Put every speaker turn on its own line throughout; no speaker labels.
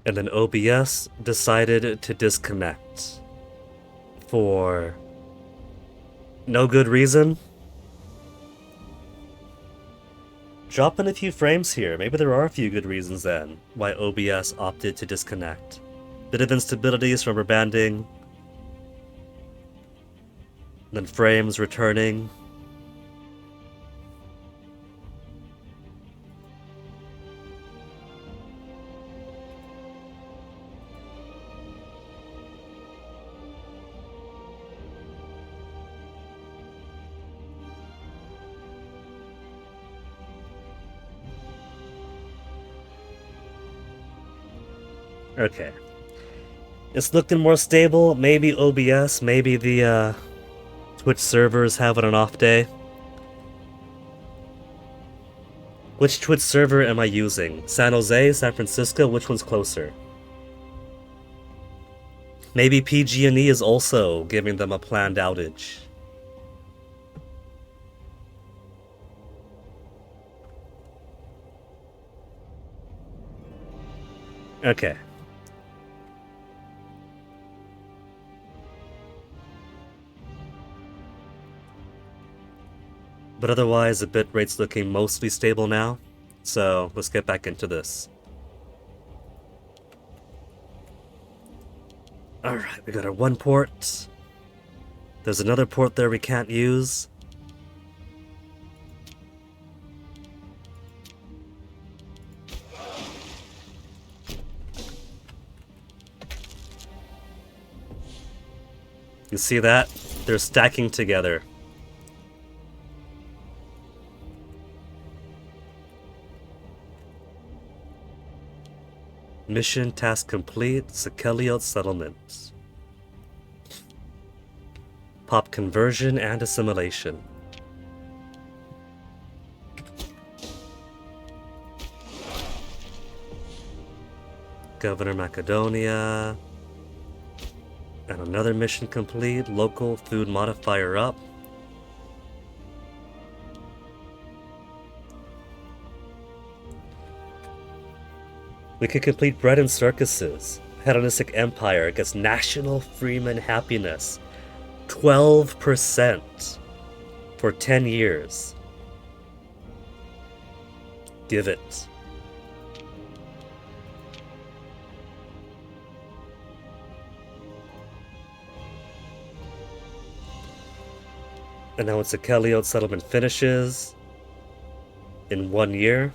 And then OBS decided to disconnect for no good reason. Drop in a few frames here. Maybe there are a few good reasons then why OBS opted to disconnect. Bit of instabilities from rubber banding, then frames returning. Okay. It's looking more stable. Maybe OBS, maybe the Twitch servers having an off day. Which Twitch server am I using? San Jose, San Francisco? Which one's closer? Maybe PG&E is also giving them a planned outage. Okay. But otherwise, the bitrate's looking mostly stable now. So let's get back into this. Alright, we got our one port. There's another port there we can't use. You see that? They're stacking together. Mission task complete. Syracusae settlement. Pop conversion and assimilation. Governor Macedonia. And another mission complete. Local food modifier up. We could complete bread and circuses. Hellenistic Empire gets national freeman happiness. 12% for 10 years. Give it. And now when Syracusae settlement finishes in 1 year,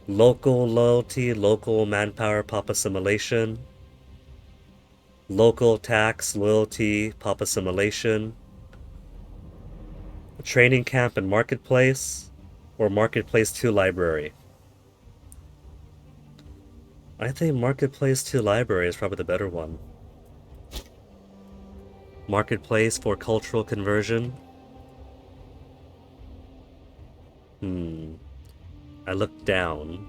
local loyalty, local manpower, pop assimilation, local tax, loyalty, pop assimilation, training camp and marketplace, or marketplace to library. I think marketplace to library is probably the better one. Marketplace for cultural conversion. I look down.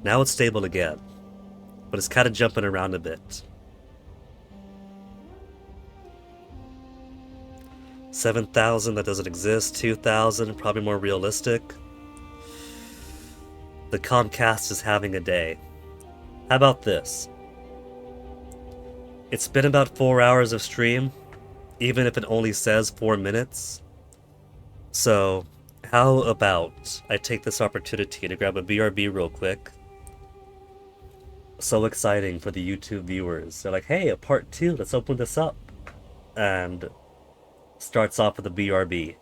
Now it's stable again, but it's kind of jumping around a bit. 7,000, that doesn't exist. 2,000, probably more realistic. The Comcast is having a day. How about this? It's been about 4 hours of stream, even if it only says 4 minutes. So, how about I take this opportunity to grab a BRB real quick? So exciting for the YouTube viewers. They're like, hey, a part 2, let's open this up. And starts off with a BRB.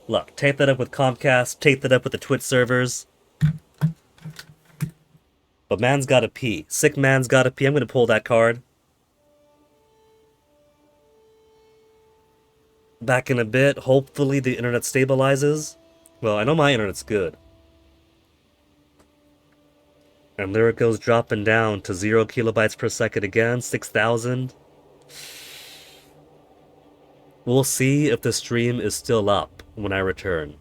Look, tape that up with Comcast, tape that up with the Twitch servers. But man's gotta pee. Sick man's gotta pee. I'm gonna pull that card. Back in a bit. Hopefully the internet stabilizes. Well, I know my internet's good. And there it goes dropping down to 0 kilobytes per second again. 6,000. We'll see if the stream is still up when I return.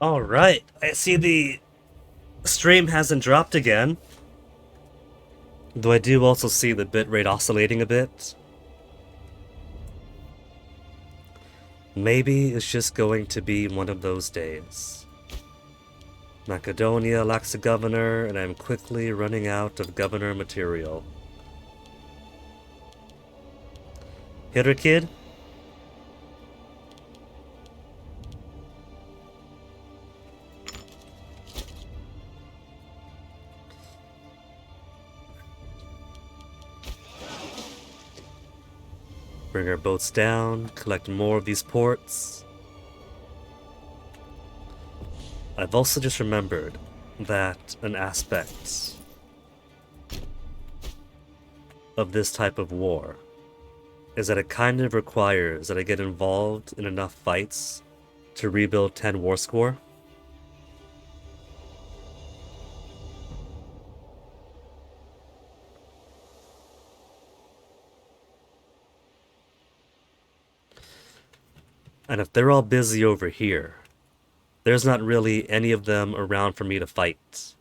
Alright, I see the stream hasn't dropped again. Though I do also see the bitrate oscillating a bit. Maybe it's just going to be one of those days. Macedonia lacks a governor, and I'm quickly running out of governor material. Hitter kid? Bring our boats down, collect more of these ports. I've also just remembered that an aspect of this type of war is that it kind of requires that I get involved in enough fights to rebuild 10 war score. And if they're all busy over here, there's not really any of them around for me to fight.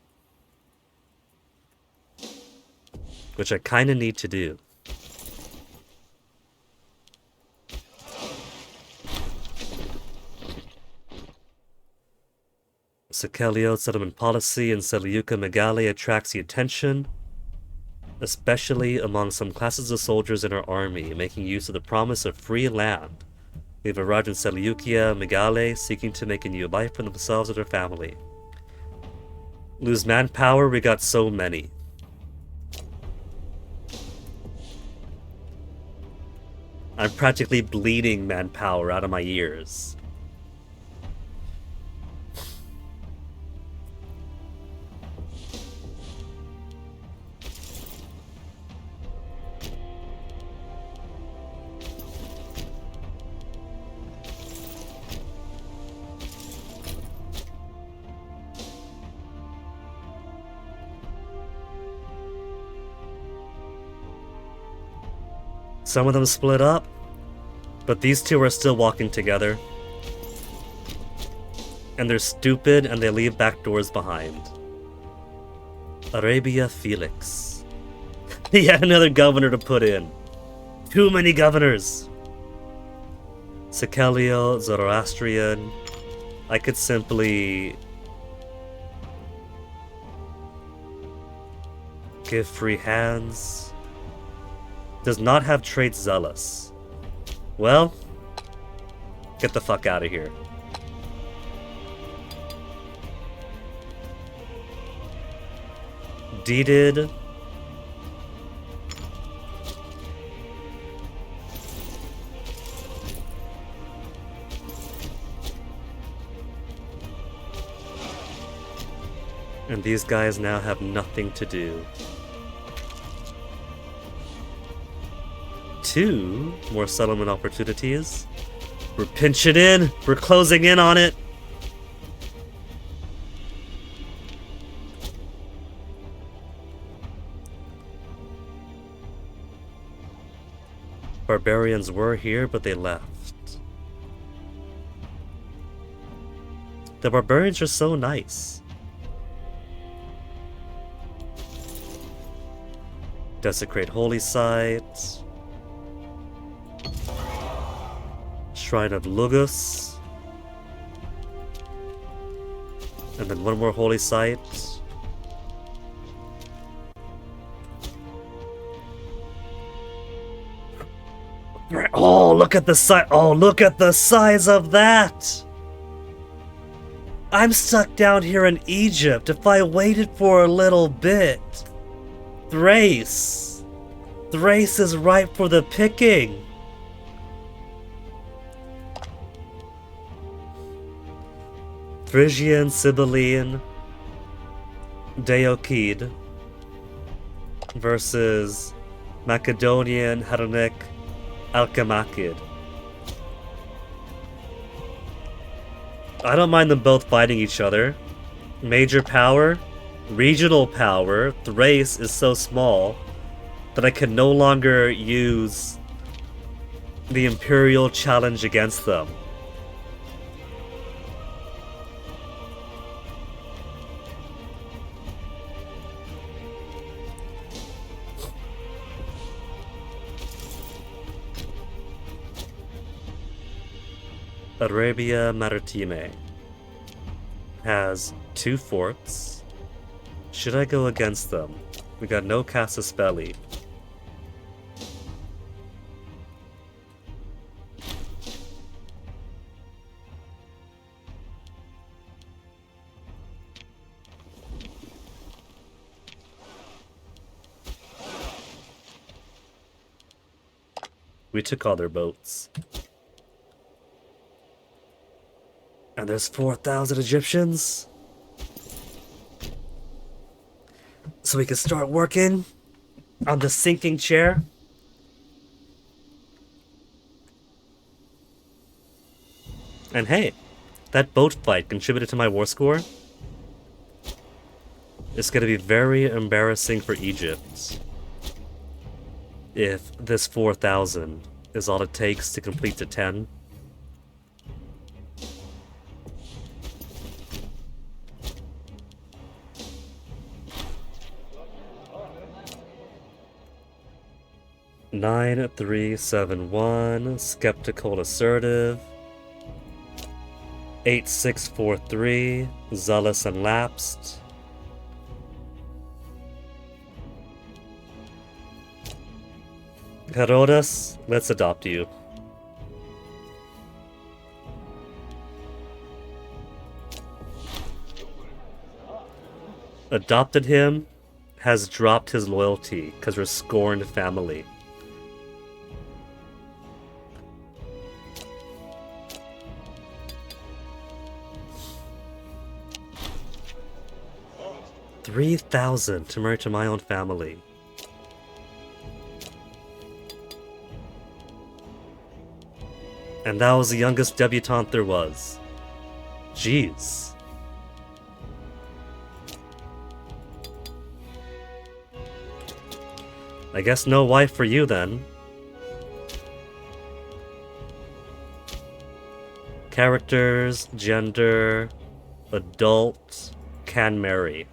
Which I kinda need to do. Syracusae settlement policy in Seleucia Megale attracts the attention, especially among some classes of soldiers in our army, making use of the promise of free land. We've arrived in Seleucia Megale, seeking to make a new life for themselves and their family. Lose manpower, we got so many. I'm practically bleeding manpower out of my ears. Some of them split up, but these two are still walking together. And they're stupid and they leave back doors behind. Arabia Felix. Yet another governor to put in. Too many governors. Syracusae, Zoroastrian. I could simply give free hands. Does not have traits zealous. Well, get the fuck out of here. Deeded. And these guys now have nothing to do. 2 more settlement opportunities. We're pinching in. We're closing in on it. Barbarians were here, but they left. The barbarians are so nice. Desecrate holy sites. Shrine of Lugus. And then one more holy site. Oh, look at the size. Oh, look at the size of that. I'm stuck down here in Egypt. If I waited for a little bit. Thrace. Thrace is ripe for the picking. Phrygian, Sibylline, Deokid versus Macedonian, Hellenic, Alchemachid. I don't mind them both fighting each other. Major power, regional power. Thrace is so small that I can no longer use the Imperial challenge against them. Arabia Maritime has 2 forts. Should I go against them? We got no Casus Belli. We took all their boats. And there's 4,000 Egyptians? So we can start working on the sinking chair? And hey, that boat fight contributed to my war score. It's gonna be very embarrassing for Egypt if this 4,000 is all it takes to complete the 10. Nine, 3, 7, 1, skeptical assertive. 8, 6, 4, 3, zealous and lapsed. Herodas, let's adopt you. Adopted him, has dropped his loyalty because we're scorned family. $3,000 to marry to my own family. And that was the youngest debutante there was. Jeez. I guess no wife for you then. Characters, gender, adult, can marry.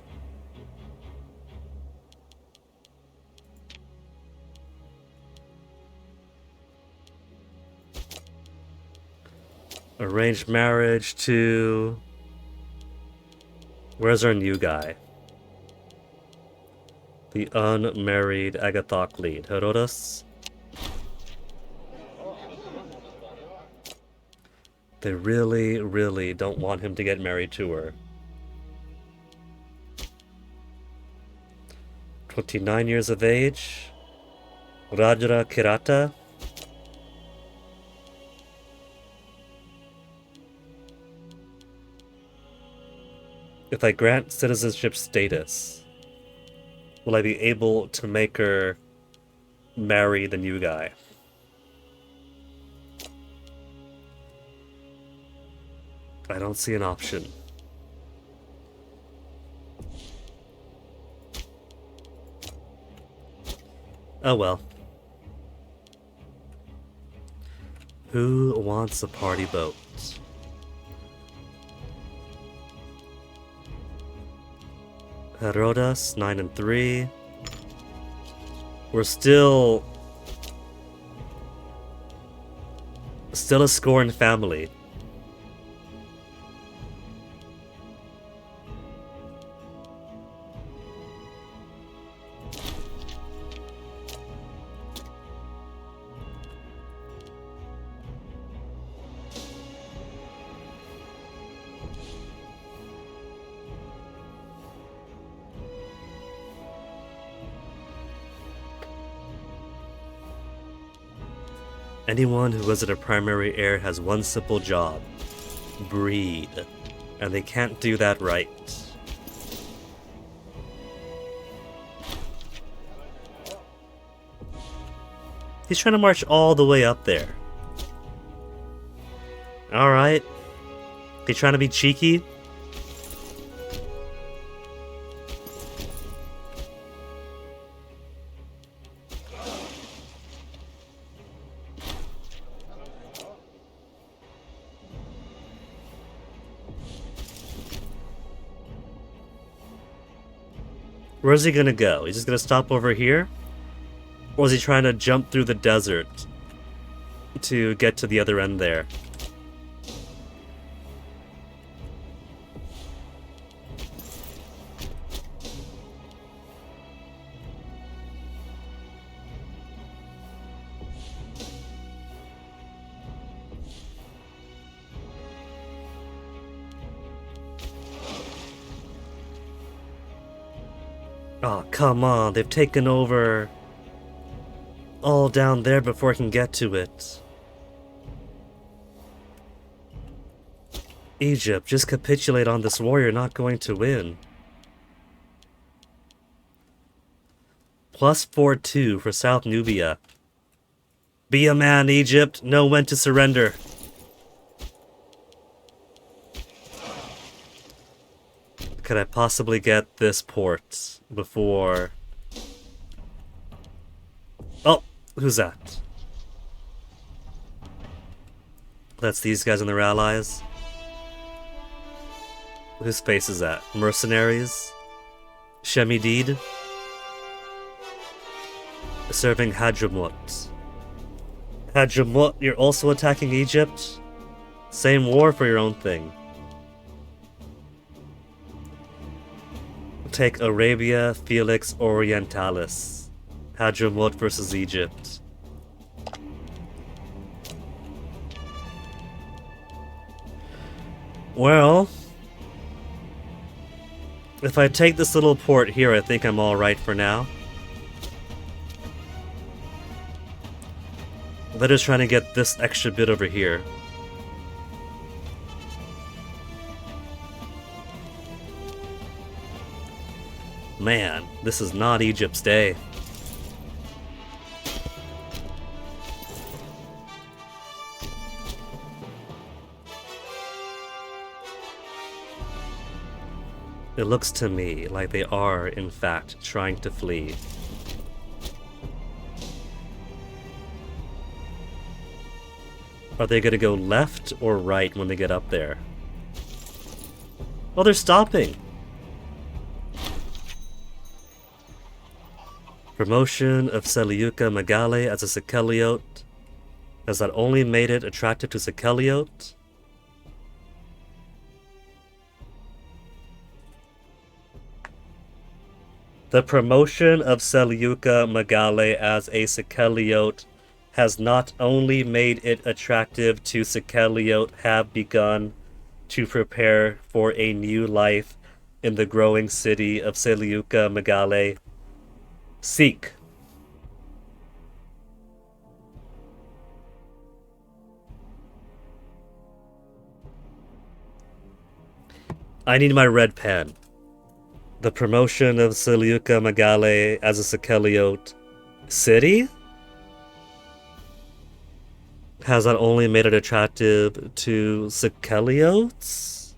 Arranged marriage to... Where's our new guy? The unmarried Agathoclid. Herodas? They really, really don't want him to get married to her. 29 years of age. Rajra Kirata. If I grant citizenship status, will I be able to make her marry the new guy? I don't see an option. Oh well. Who wants a party boat? Herodas, 9 and 3. We're still a scorned family. Anyone who isn't a primary heir has one simple job: breed. And they can't do that right. He's trying to march all the way up there. Alright. They trying to be cheeky? Where's he gonna go? He's just gonna stop over here? Or is he trying to jump through the desert to get to the other end there? Oh, come on, they've taken over all down there before I can get to it. Egypt, just capitulate on this war, you're not going to win. Plus 4-2 for South Nubia. Be a man, Egypt. Know when to surrender. Could I possibly get this port before... Oh, who's that? That's these guys and their allies. Whose space is that? Mercenaries? Shemidid? Serving Hadramut. Hadramut, you're also attacking Egypt? Same war for your own thing. Take Arabia, Felix Orientalis. Hadramut versus Egypt. Well, if I take this little port here, I think I'm alright for now. They're just trying to get this extra bit over here. Man, this is not Egypt's day. It looks to me like they are, in fact, trying to flee. Are they going to go left or right when they get up there? Oh, they're stopping! Promotion of Seleucia Megale as a Sikeliote. Has that only made it attractive to Sikeliote? The promotion of Seleucia Megale as a Sikeliote has not only made it attractive to Sikeliote, have begun to prepare for a new life in the growing city of Seleucia Megale. Seek. I need my red pen. The promotion of Seleucia Megale as a Sikeliote city? Has that only made it attractive to Sikeliotes?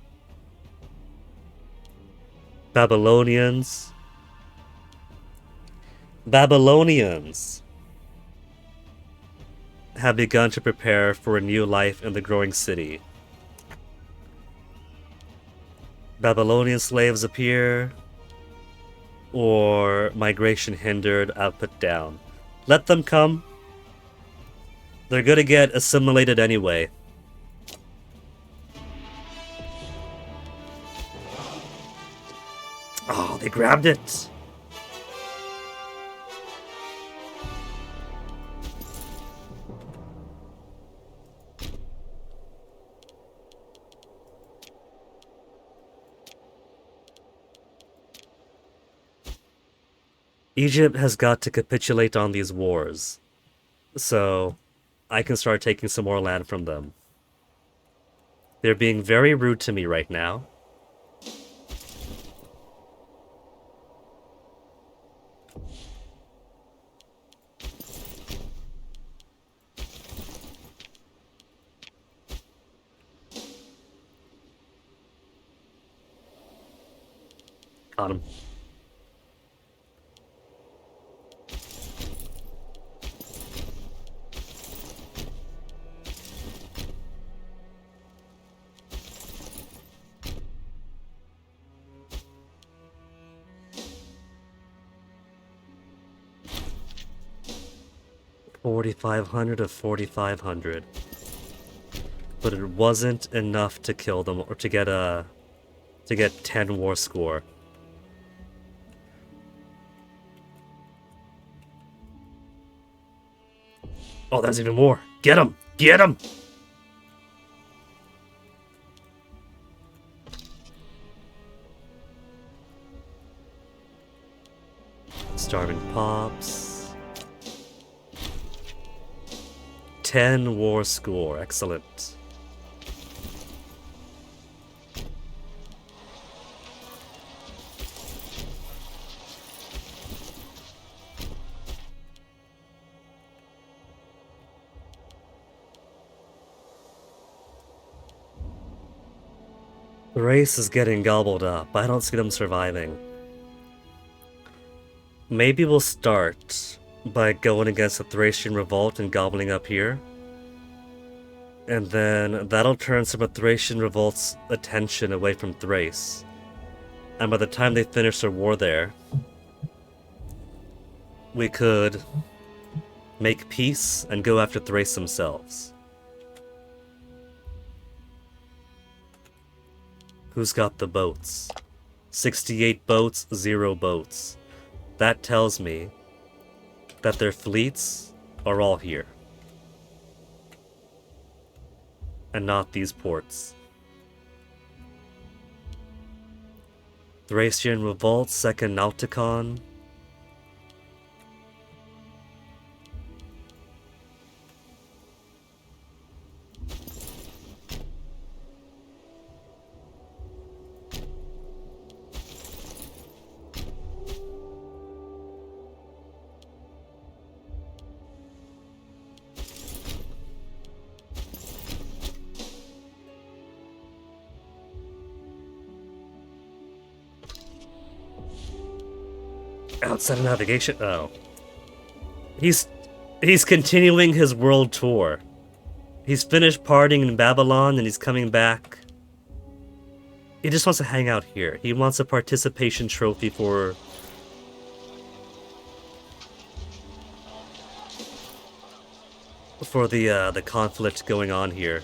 Babylonians have begun to prepare for a new life in the growing city. Babylonian slaves appear, or migration hindered, output down. Let them come. They're gonna get assimilated anyway. Oh, they grabbed it! Egypt has got to capitulate on these wars, so I can start taking some more land from them. They're being very rude to me right now. Got him. $4,500 of $4,500, but it wasn't enough to kill them or to get 10 war score. Oh, there's even more. Get him! Get him! Starving Pops. 10 war score. Excellent. The race is getting gobbled up. I don't see them surviving. Maybe we'll start by going against the Thracian revolt and gobbling up here. And then that'll turn some of Thracian revolt's attention away from Thrace. And by the time they finish their war there, we could make peace and go after Thrace themselves. Who's got the boats? 68 boats, 0 boats. That tells me that their fleets are all here. And not these ports. Thracian Revolt, Second Nauticon. Outside of navigation? Oh. He's continuing his world tour. He's finished partying in Babylon and he's coming back. He just wants to hang out here. He wants a participation trophy for the conflict going on here.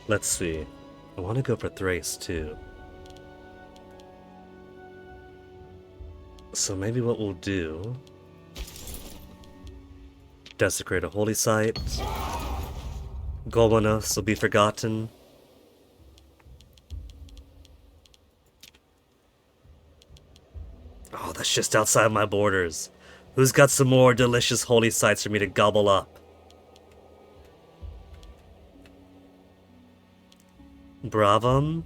Let's see. I want to go for Thrace too. So maybe what we'll do... desecrate a holy site. Golbanos will be forgotten. Oh, that's just outside my borders. Who's got some more delicious holy sites for me to gobble up? Bravam.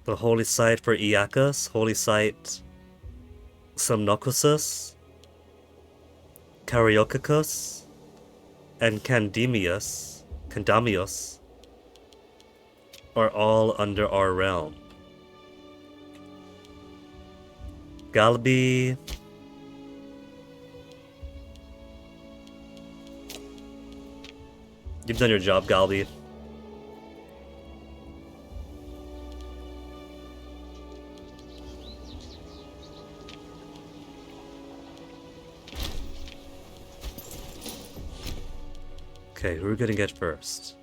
The holy site for Iacchus. Holy site Somnocosus. Caryocacus. And Candamius are all under our realm. Galbi. You've done your job, Galbi. Okay, who are we gonna get first?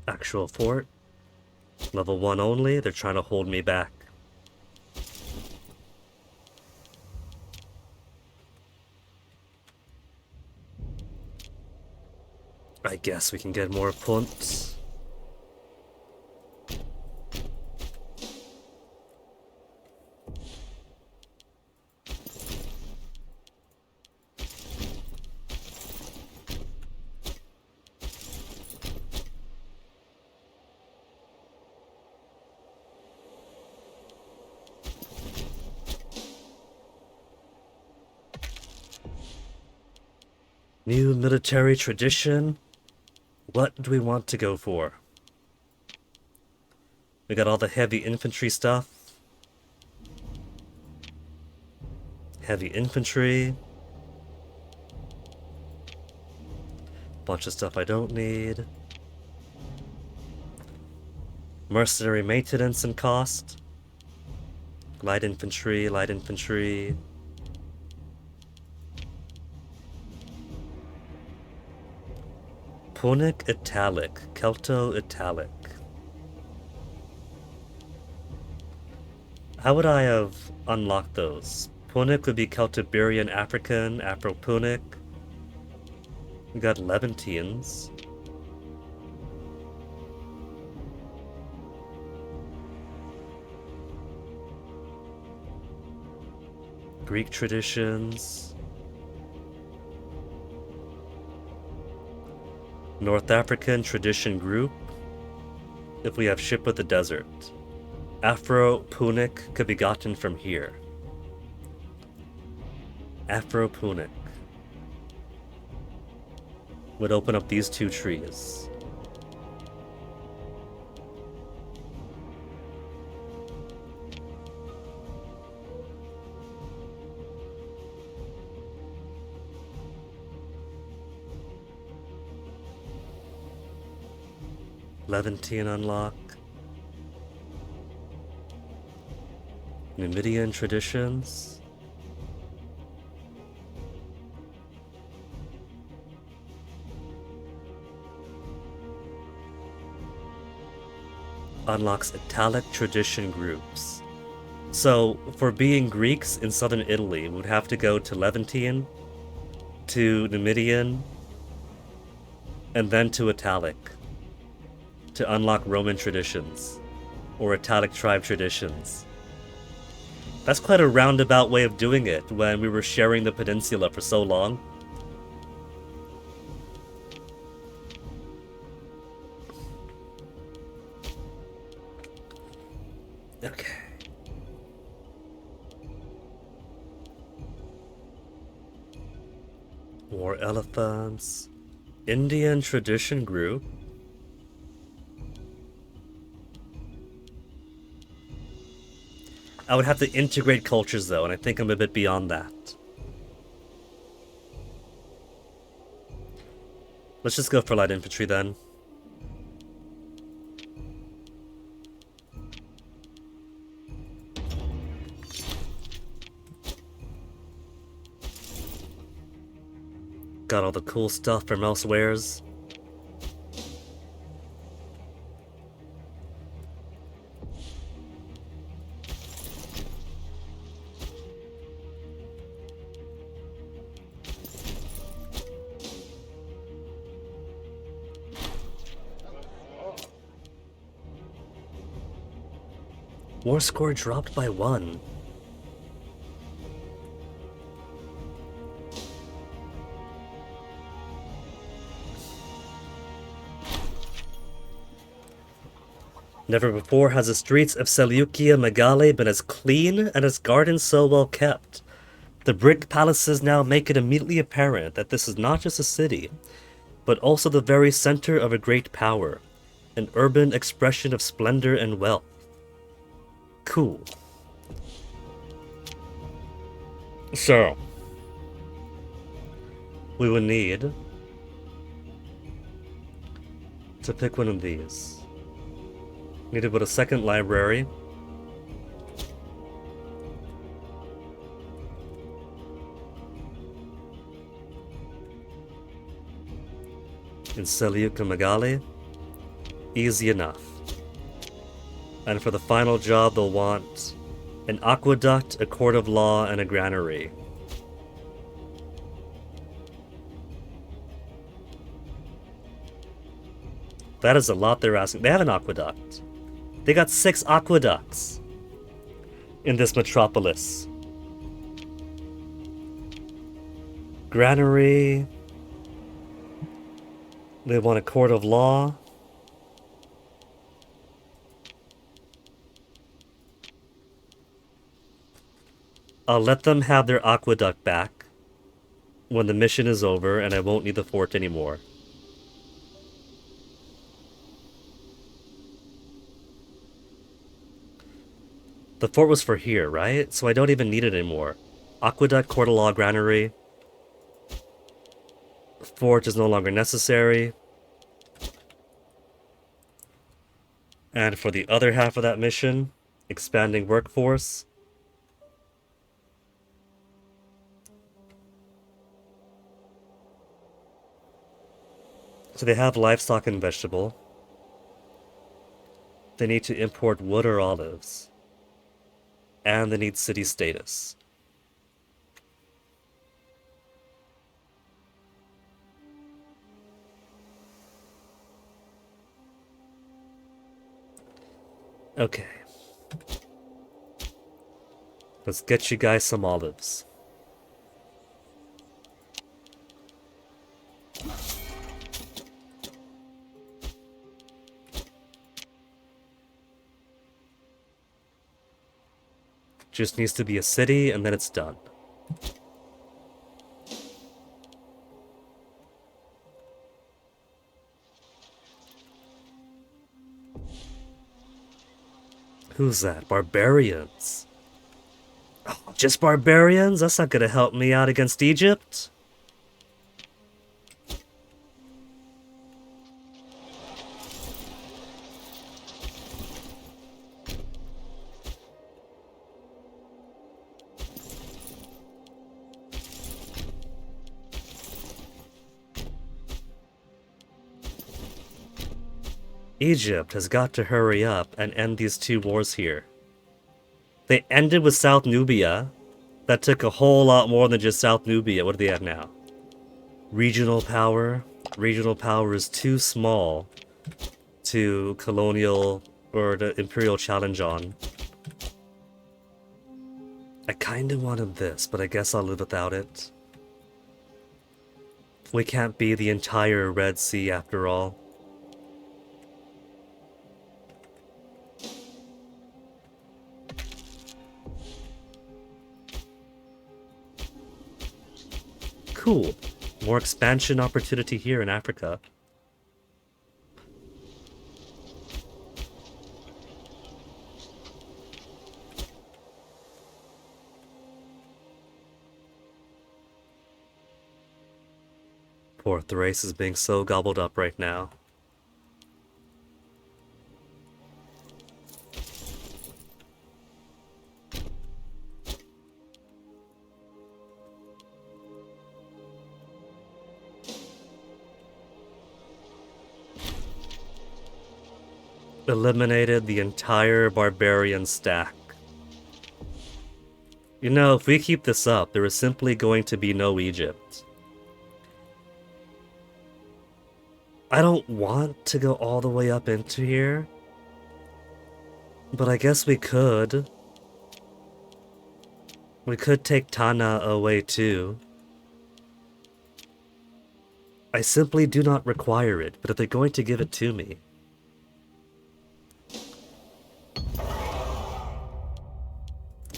Actual fort. Level 1 only. They're trying to hold me back. I guess we can get more punts. New military tradition. What do we want to go for? We got all the heavy infantry stuff. Heavy infantry. bunch of stuff I don't need. Mercenary maintenance and cost. Light infantry, light infantry. Punic Italic, Celto Italic. How would I have unlocked those? Punic would be Celtiberian African, Afro-Punic. We got Levantines. Greek traditions. North African tradition group. If we have ship of the desert. Afro-Punic could be gotten from here. Afro-Punic would open up these two trees. Levantine unlock. Numidian traditions. Unlocks Italic tradition groups. So, for being Greeks in southern Italy, we would have to go to Levantine, to Numidian, and then to Italic to unlock Roman traditions, or Italic tribe traditions. That's quite a roundabout way of doing it when we were sharing the peninsula for so long. Okay. War elephants. Indian tradition group. I would have to integrate cultures though, and I think I'm a bit beyond that. Let's just go for light infantry then. Got all the cool stuff from elsewheres. War score dropped by 1. Never before has the streets of Seleucia Megale been as clean and its gardens so well kept. The brick palaces now make it immediately apparent that this is not just a city, but also the very center of a great power, an urban expression of splendor and wealth. Cool. So, we would need to pick one of these. Need to put a second library. In Seleucia Megale. Easy enough. And for the final job, they'll want an aqueduct, a court of law, and a granary. That is a lot they're asking. They have an aqueduct. They got 6 aqueducts in this metropolis. Granary. They want a court of law. I'll let them have their aqueduct back when the mission is over and I won't need the fort anymore. The fort was for here, right? So I don't even need it anymore. Aqueduct, court of law, granary. Forge is no longer necessary. And for the other half of that mission, expanding workforce, so they have livestock and vegetable. They need to import wood or olives. And they need city status. Okay. Let's get you guys some olives. Just needs to be a city and then it's done. Who's that? Barbarians. Oh, just barbarians? That's not gonna help me out against Egypt. Egypt has got to hurry up and end these two wars here. They ended with South Nubia. That took a whole lot more than just South Nubia. What do they have now? Regional power. Regional power is too small to colonial or the imperial challenge on. I kinda wanted this, but I guess I'll live without it. We can't be the entire Red Sea after all. Cool. More expansion opportunity here in Africa. Poor Thrace is being so gobbled up right now. Eliminated the entire barbarian stack. You know, if we keep this up, there is simply going to be no Egypt. I don't want to go all the way up into here, but I guess we could. We could take Tana away too. I simply do not require it, but if they're going to give it to me.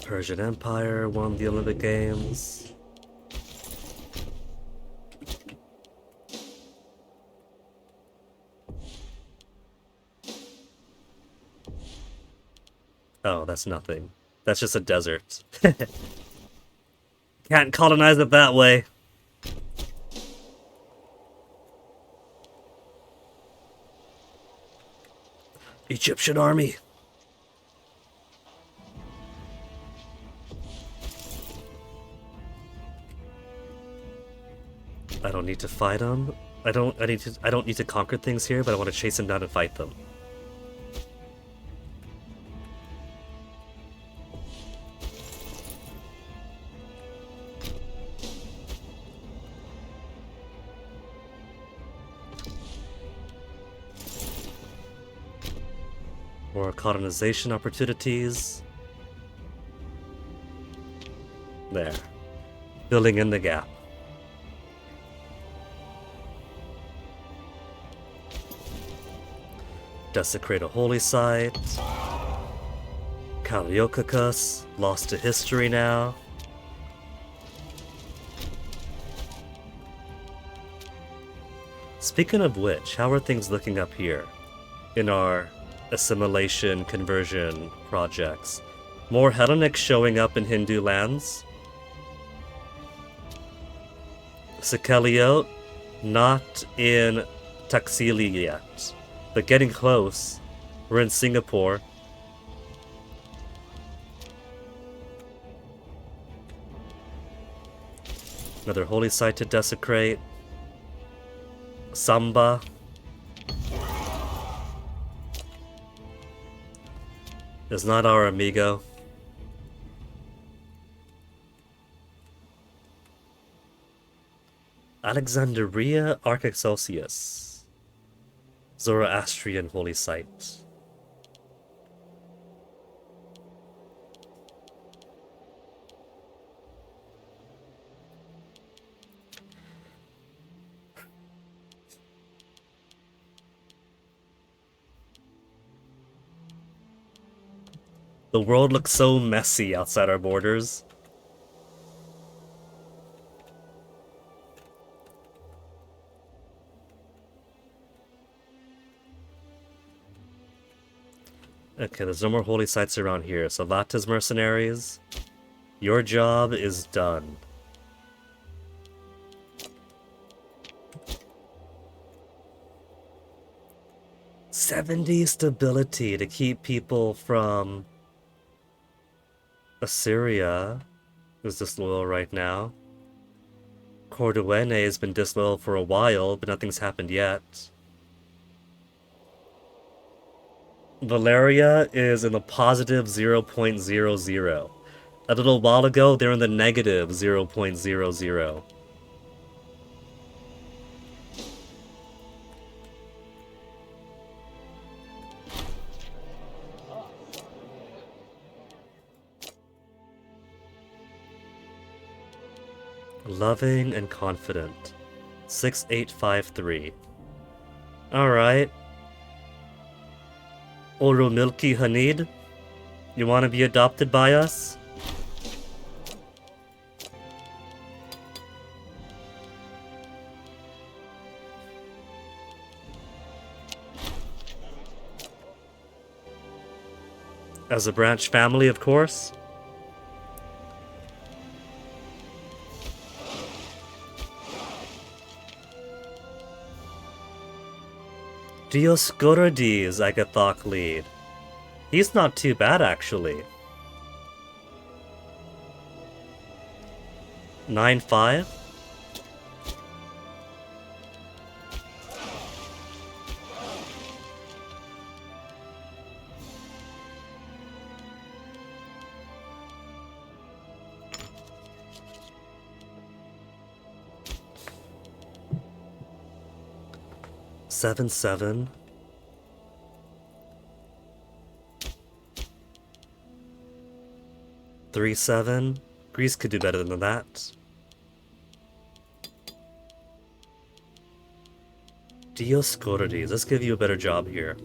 Persian Empire won the Olympic Games. Oh, that's nothing. That's just a desert. Can't colonize it that way. Egyptian army. I don't need to fight them. I don't need to conquer things here, but I want to chase them down and fight them. More colonization opportunities. There. Filling in the gap. Desecrate a holy site. Kaliokakos, lost to history now. Speaking of which, how are things looking up here in our assimilation conversion projects? More Hellenics showing up in Hindu lands. Sekeliot, Not in Taxili yet, but getting close. We're in Singapore. Another holy site to desecrate. Samba. Is not our amigo. Alexandria Archexcelsius. Zoroastrian holy site. The world looks so messy outside our borders. Okay, there's no more holy sites around here. So Lata's mercenaries, your job is done. "70 stability to keep people from Assyria is disloyal right now. Corduene has been disloyal for a while, but nothing's happened yet. Valeria is in the positive 0.00. A little while ago, they're in the negative 0.00. Loving and confident. 6853. Alright. Orumilki Hanid, you want to be adopted by us? As a branch family, of course. Dioscorides, Agathok lead. He's not too bad, actually. 9-5? Seven, 7. Three, 7. Greece could do better than that. Dioscorides, let's give you a better job here.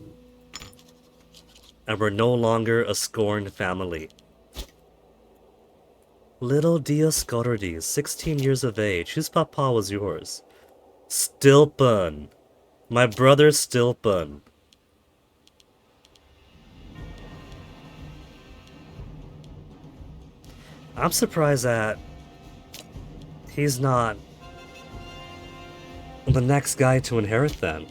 And we're no longer a scorned family. Little Dioscorides, 16 years of age. Whose papa was yours? Stilpon. My brother Stilpon. I'm surprised that he's not the next guy to inherit then.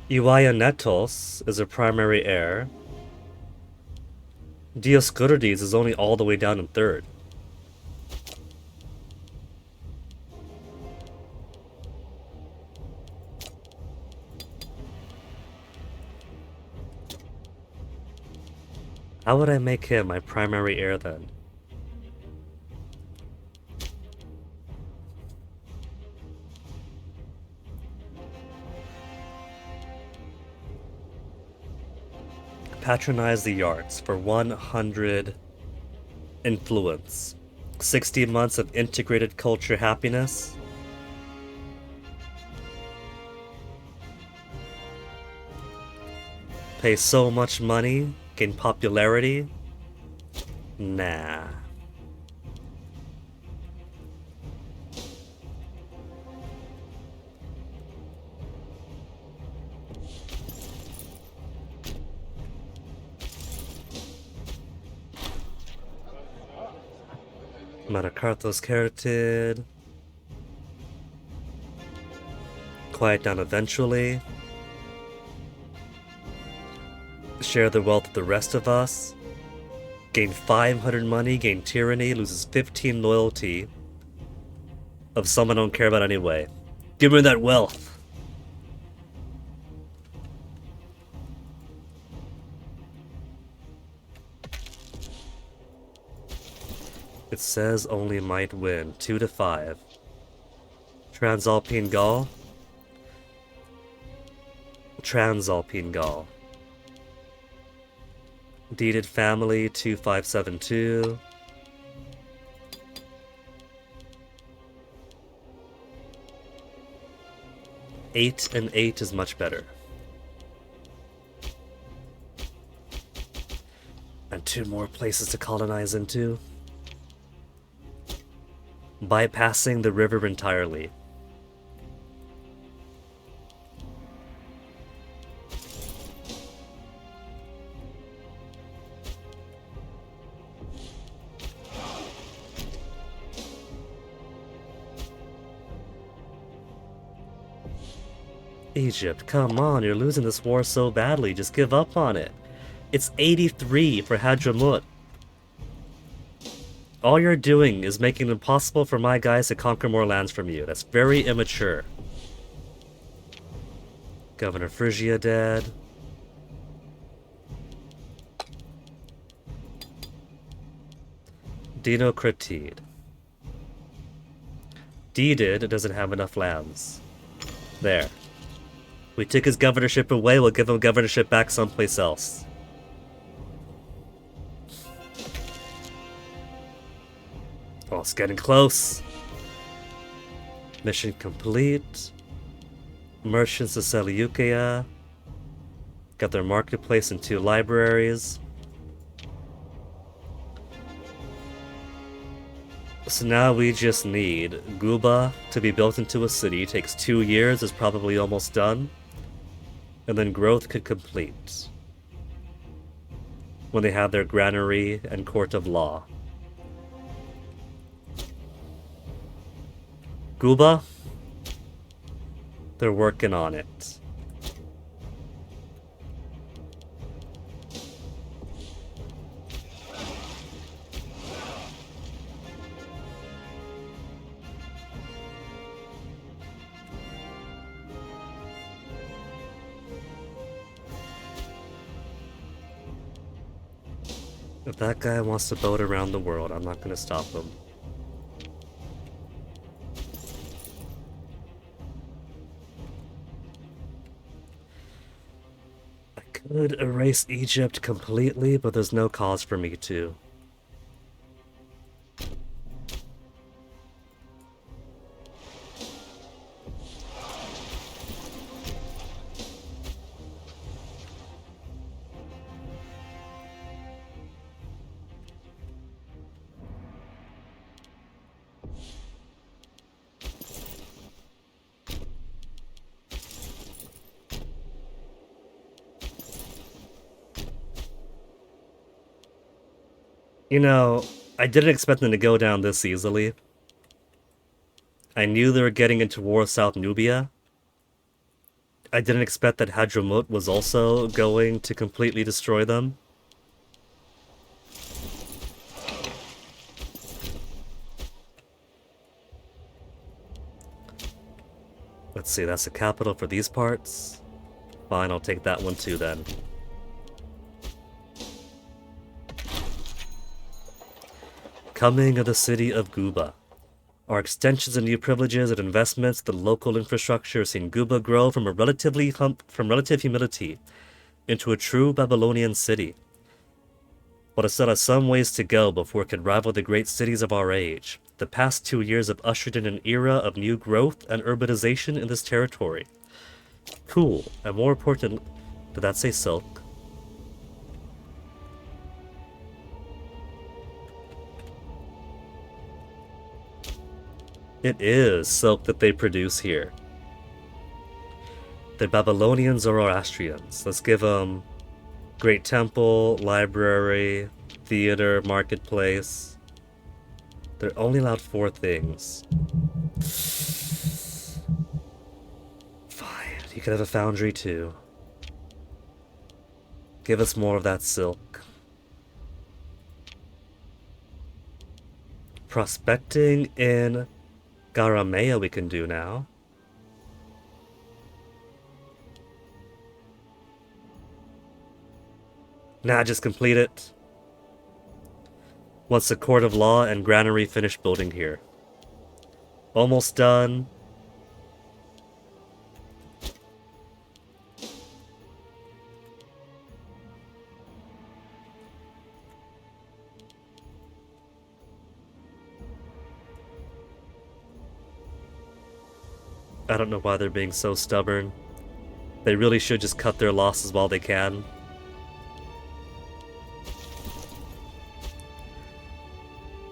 Euaianetos is a primary heir. Dioscorides is only all the way down in third. How would I make him my primary heir then? Patronize the arts for 100 influence. 60 months of integrated culture happiness. Pay so much money, gain popularity. Nah. Metacarthos carotid. Quiet down eventually. Share the wealth with the rest of us. Gain 500 money, gain tyranny, loses 15 loyalty. Of someone I don't care about anyway. Give me that wealth. It says only might win. 2 to 5. Transalpine Gaul. Transalpine Gaul. Deeded family 2572. Eight and 8 is much better. And 2 more places to colonize into. Bypassing the river entirely. Egypt, come on, you're losing this war so badly, just give up on it. It's 83 for Hadramut. All you're doing is making it impossible for my guys to conquer more lands from you. That's very immature. Governor Phrygia dead. Dinocratide. Deeded doesn't have enough lands. There. We took his governorship away, we'll give him governorship back someplace else. Oh, it's getting close. Mission complete. Merchants of Seleucia. Got their marketplace and 2 libraries. So now we just need Guba to be built into a city. Takes 2 years, is probably almost done. And then growth could complete when they have their granary and court of law. Guba, they're working on it. If that guy wants to boat around the world, I'm not gonna stop him. I could erase Egypt completely, but there's no cause for me to. You know, I didn't expect them to go down this easily. I knew they were getting into war with South Nubia. I didn't expect that Hadramut was also going to completely destroy them. Let's see, that's the capital for these parts. Fine, I'll take that one too then. Coming of the city of Guba. Our extensions and new privileges and investments, the local infrastructure has seen Guba grow from relative humility into a true Babylonian city. But it still has some ways to go before it can rival the great cities of our age. The past 2 years have ushered in an era of new growth and urbanization in this territory. Cool, and more important, did that say silk? It is silk that they produce here. The Babylonians or Zoroastrians. Let's give them Great Temple, Library, Theater, Marketplace. They're only allowed 4 things. Fine, you could have a foundry too. Give us more of that silk. Prospecting in Garamea we can do now. Nah, just complete it. Once the Court of Law and Granary finish building here. Almost done. I don't know why they're being so stubborn. They really should just cut their losses while they can.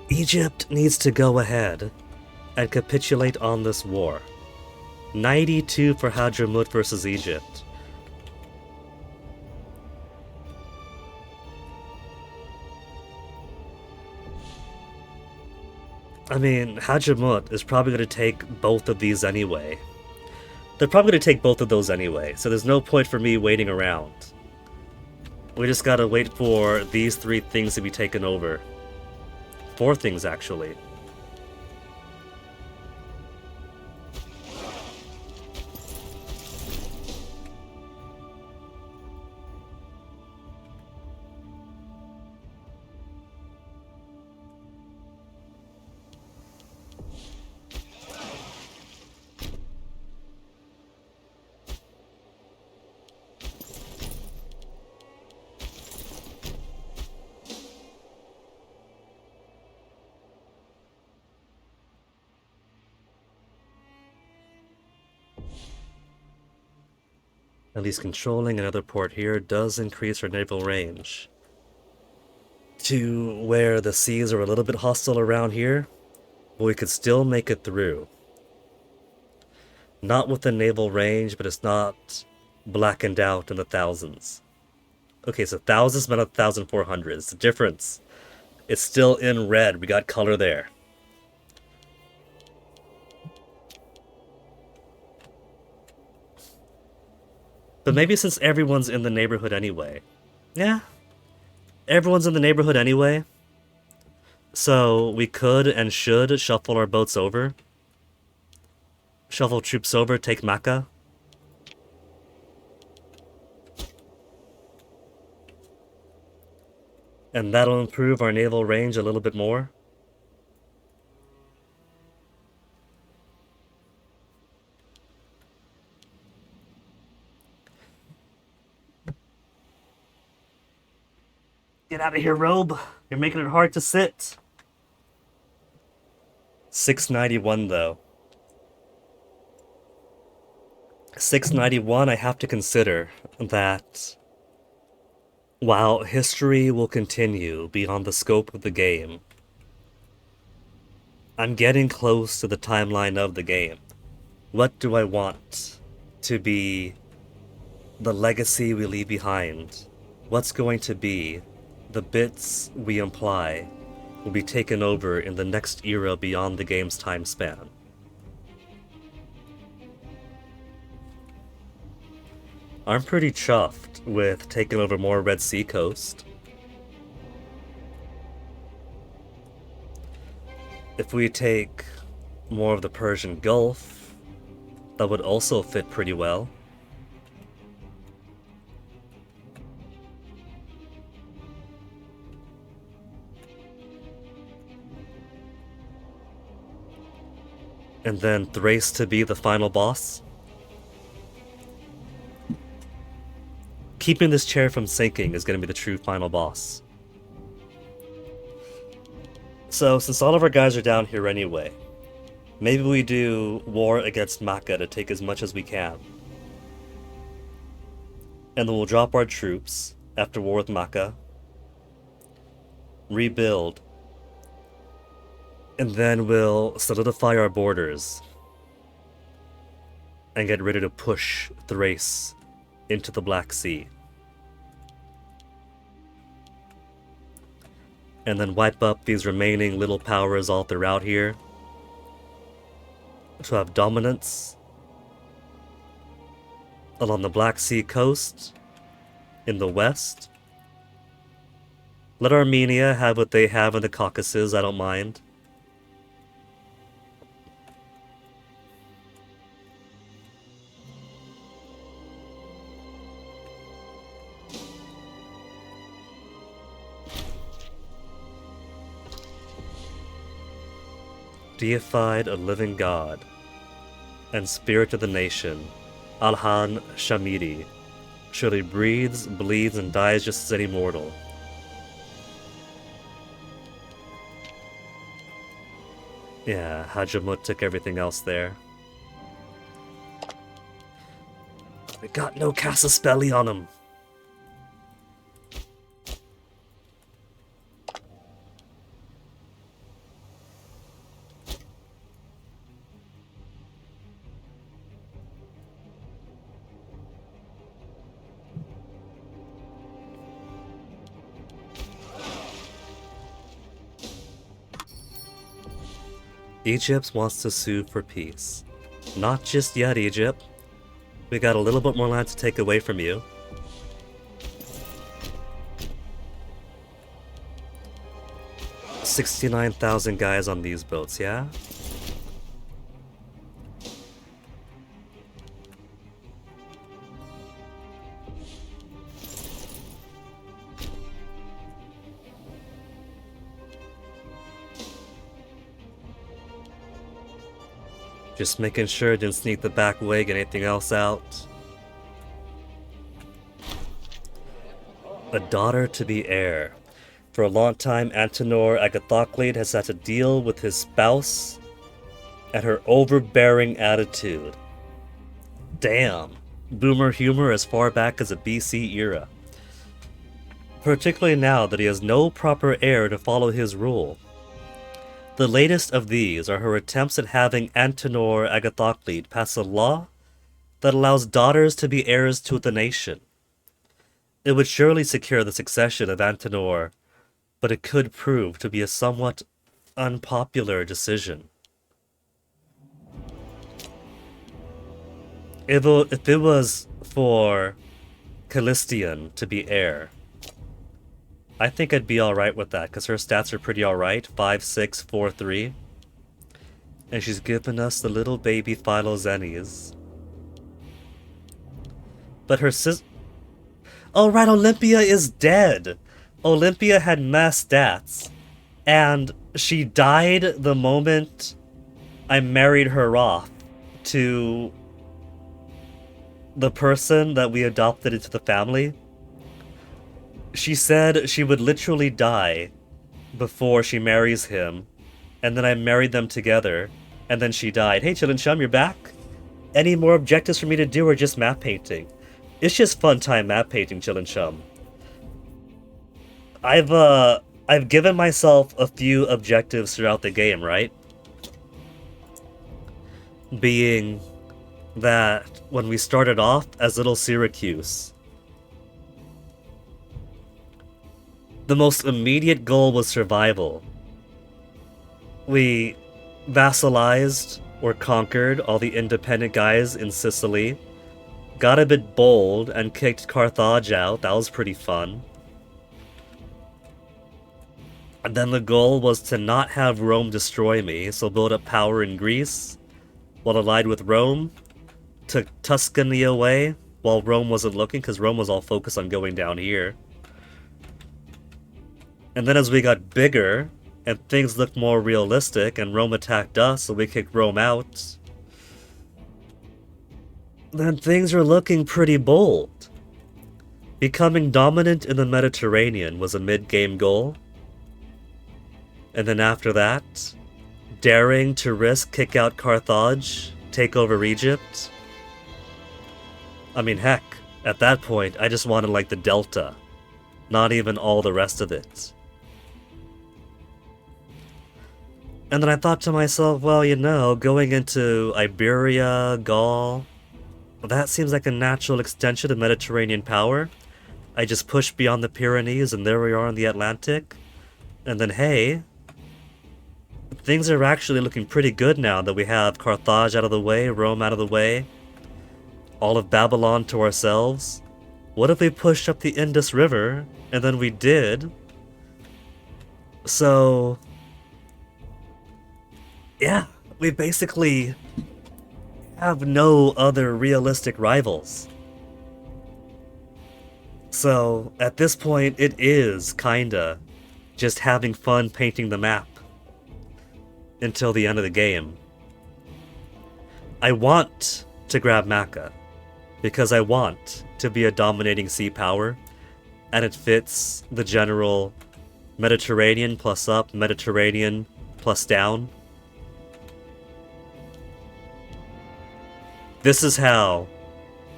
Egypt needs to go ahead and capitulate on this war. 92 for Hadramut versus Egypt. I mean, Hadramut is probably going to take both of these anyway. They're probably going to take both of those anyway, so there's no point for me waiting around. We just gotta wait for these 3 things to be taken over. 4 things, actually. At least controlling another port here does increase our naval range. To where the seas are a little bit hostile around here, but we could still make it through. Not with the naval range, but it's not blackened out in the thousands. Okay, so thousands but not 1,400. It's the difference. It's still in red. We got color there. But maybe since everyone's in the neighborhood anyway. Yeah. Everyone's in the neighborhood anyway. So we could and should shuffle our boats over. Shuffle troops over, take Makkah. And that'll improve our naval range a little bit more. Get out of here, Robe. You're making it hard to sit. 691, though. 691, I have to consider that while history will continue beyond the scope of the game, I'm getting close to the timeline of the game. What do I want to be the legacy we leave behind? What's going to be the bits we imply will be taken over in the next era beyond the game's time span? I'm pretty chuffed with taking over more Red Sea coast. If we take more of the Persian Gulf, that would also fit pretty well. And then Thrace to be the final boss. Keeping this chair from sinking is going to be the true final boss. So, since all of our guys are down here anyway, maybe we do war against Makkah to take as much as we can. And then we'll drop our troops after war with Makkah. Rebuild. And then we'll solidify our borders. And get ready to push Thrace into the Black Sea. and then wipe up these remaining little powers all throughout here to have dominance along the Black Sea coast in the west. Let Armenia have what they have in the Caucasus, I don't mind. Deified a living god and spirit of the nation, Alhan Shamiri. Surely breathes, bleeds, and dies just as any mortal. Yeah, Hajamut took everything else there. We got no Casaspelli on him. Egypt wants to sue for peace. Not just yet, Egypt. We got a little bit more land to take away from you. $69,000 guys on these boats, yeah? Just making sure it didn't sneak the back way, get anything else out. A daughter to be heir. For a long time, Antenor Agathoclid has had to deal with his spouse and her overbearing attitude. Damn. Boomer humor as far back as the BC era. Particularly now that he has no proper heir to follow his rule. The latest of these are her attempts at having Antenor Agathoclid pass a law that allows daughters to be heirs to the nation. It would surely secure the succession of Antenor, but it could prove to be a somewhat unpopular decision. If it was for Callistian to be heir, I think I'd be alright with that, because her stats are pretty alright. 5, 6, 4, 3. And she's given us the little baby Philoxenes. But her sis... Oh right, Olympia is dead! Olympia had mass stats. And she died the moment I married her off to the person that we adopted into the family. She said she would literally die before she marries him, and then I married them together, and then she died. Hey, Chillin' Chum, you're back? Any more objectives for me to do, or just map painting? It's just fun time map painting, Chillin' Chum. I've given myself a few objectives throughout the game, right? Being that when we started off as little Syracuse, the most immediate goal was survival. We vassalized or conquered all the independent guys in Sicily, got a bit bold and kicked Carthage out. That was pretty fun. And then the goal was to not have Rome destroy me, so build up power in Greece while allied with Rome, took Tuscany away while Rome wasn't looking, because Rome was all focused on going down here. And then as we got bigger, and things looked more realistic, and Rome attacked us, so we kicked Rome out, then things are looking pretty bold. Becoming dominant in the Mediterranean was a mid-game goal. And then after that, daring to risk kick out Carthage, take over Egypt. I mean, heck, at that point, I just wanted like the Delta, not even all the rest of it. And then I thought to myself, well, you know, going into Iberia, Gaul, that seems like a natural extension of Mediterranean power. I just pushed beyond the Pyrenees and there we are in the Atlantic. And then, hey, things are actually looking pretty good now that we have Carthage out of the way, Rome out of the way, all of Babylon to ourselves. What if we pushed up the Indus River? And then we did. So, yeah, we basically have no other realistic rivals. So, at this point, it is kinda just having fun painting the map until the end of the game. I want to grab Macca because I want to be a dominating sea power, and it fits the general Mediterranean plus up, Mediterranean plus down. This is how,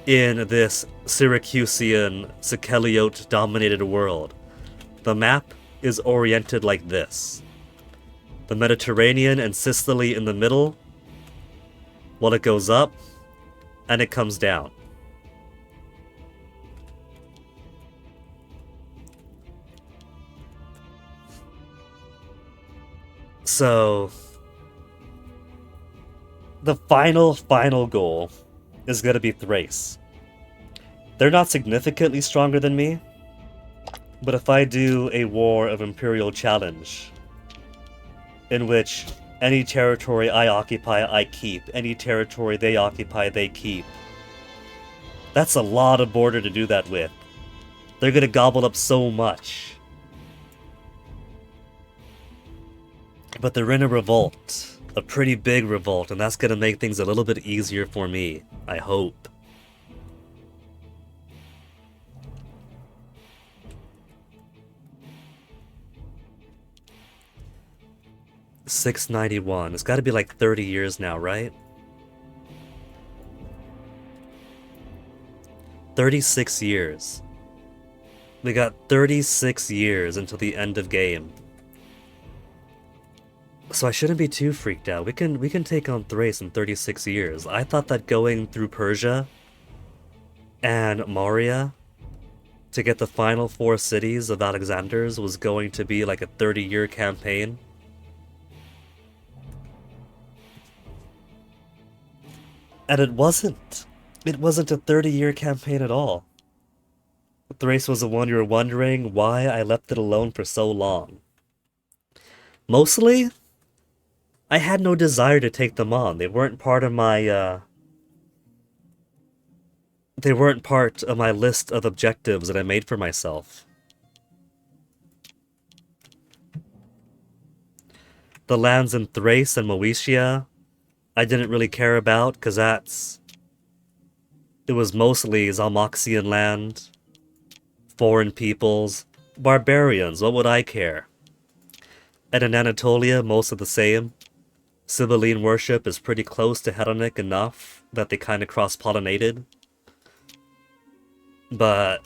in this Syracusean, Sikeliote dominated world, the map is oriented like this. The Mediterranean and Sicily in the middle, while it goes up, and it comes down. So, the final goal is going to be Thrace. They're not significantly stronger than me, but if I do a war of Imperial Challenge, in which any territory I occupy, I keep, any territory they occupy, they keep, that's a lot of border to do that with. They're going to gobble up so much. But they're in a revolt. A pretty big revolt, and that's going to make things a little bit easier for me. I hope. $691. It's got to be like 30 years now, right? 36 years. We got 36 years until the end of game. So I shouldn't be too freaked out. We can take on Thrace in 36 years. I thought that going through Persia and Moria to get the final 4 cities of Alexander's was going to be like a 30-year campaign. And it wasn't. It wasn't a 30-year campaign at all. Thrace was the one you were wondering why I left it alone for so long. Mostly, I had no desire to take them on. They weren't part of my, They weren't part of my list of objectives that I made for myself. The lands in Thrace and Moesia, I didn't really care about, because it was mostly Zalmoxian land, foreign peoples, barbarians, what would I care? And in Anatolia, most of the same. Sibylline worship is pretty close to Hellenic enough that they kind of cross-pollinated. But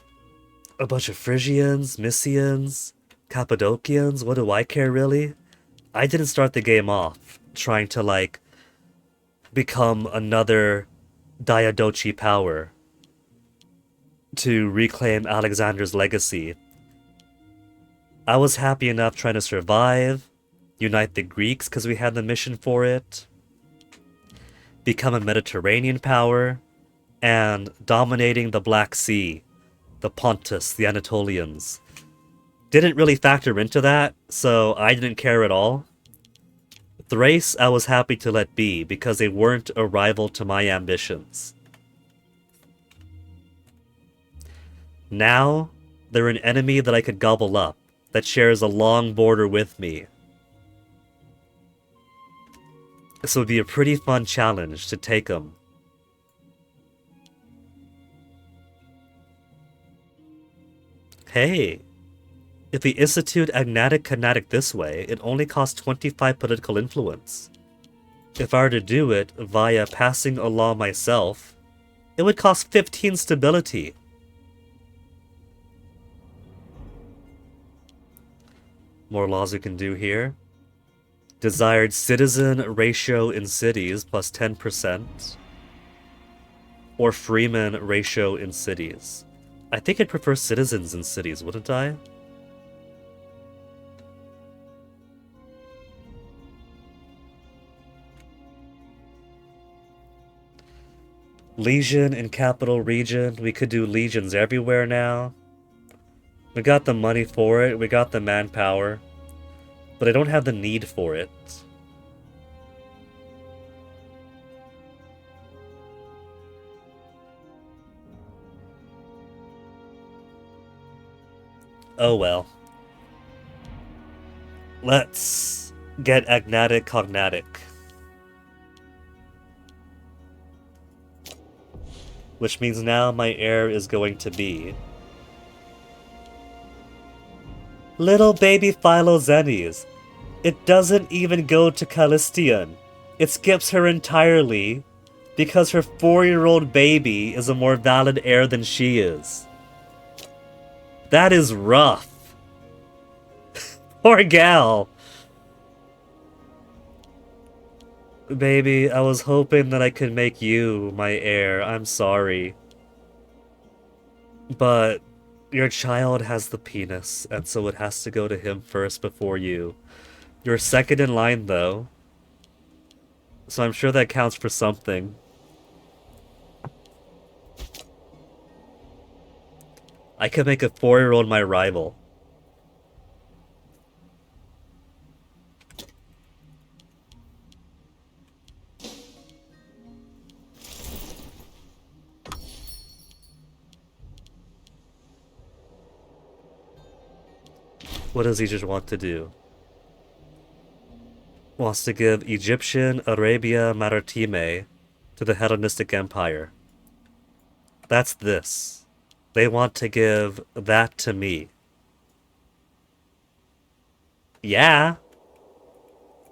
a bunch of Phrygians, Mysians, Cappadocians, what do I care really? I didn't start the game off trying to, like, become another Diadochi power to reclaim Alexander's legacy. I was happy enough trying to survive, unite the Greeks because we had the mission for it, become a Mediterranean power, and dominating the Black Sea, the Pontus, the Anatolians. Didn't really factor into that, so I didn't care at all. Thrace I was happy to let be because they weren't a rival to my ambitions. Now, they're an enemy that I could gobble up, that shares a long border with me. So it'd be a pretty fun challenge to take them. Hey, if we institute agnatic Khanate this way, it only costs 25 political influence. If I were to do it via passing a law myself, it would cost 15 stability. More laws we can do here. Desired citizen ratio in cities plus 10%. Or freeman ratio in cities. I think I'd prefer citizens in cities, wouldn't I? Legion in capital region. We could do legions everywhere now. We got the money for it. We got the manpower. But I don't have the need for it. Oh well. Let's get agnatic cognatic. Which means now my heir is going to be little baby Philoxenes. It doesn't even go to Callistian. It skips her entirely because her 4-year-old baby is a more valid heir than she is. That is rough. Poor gal. Baby, I was hoping that I could make you my heir. I'm sorry. But your child has the penis, and so it has to go to him first before you. You're second in line, though. So I'm sure that counts for something. I could make a 4-year-old my rival. What does he just want to do? Wants to give Egyptian Arabia Maritime to the Hellenistic Empire. That's this. They want to give that to me. Yeah.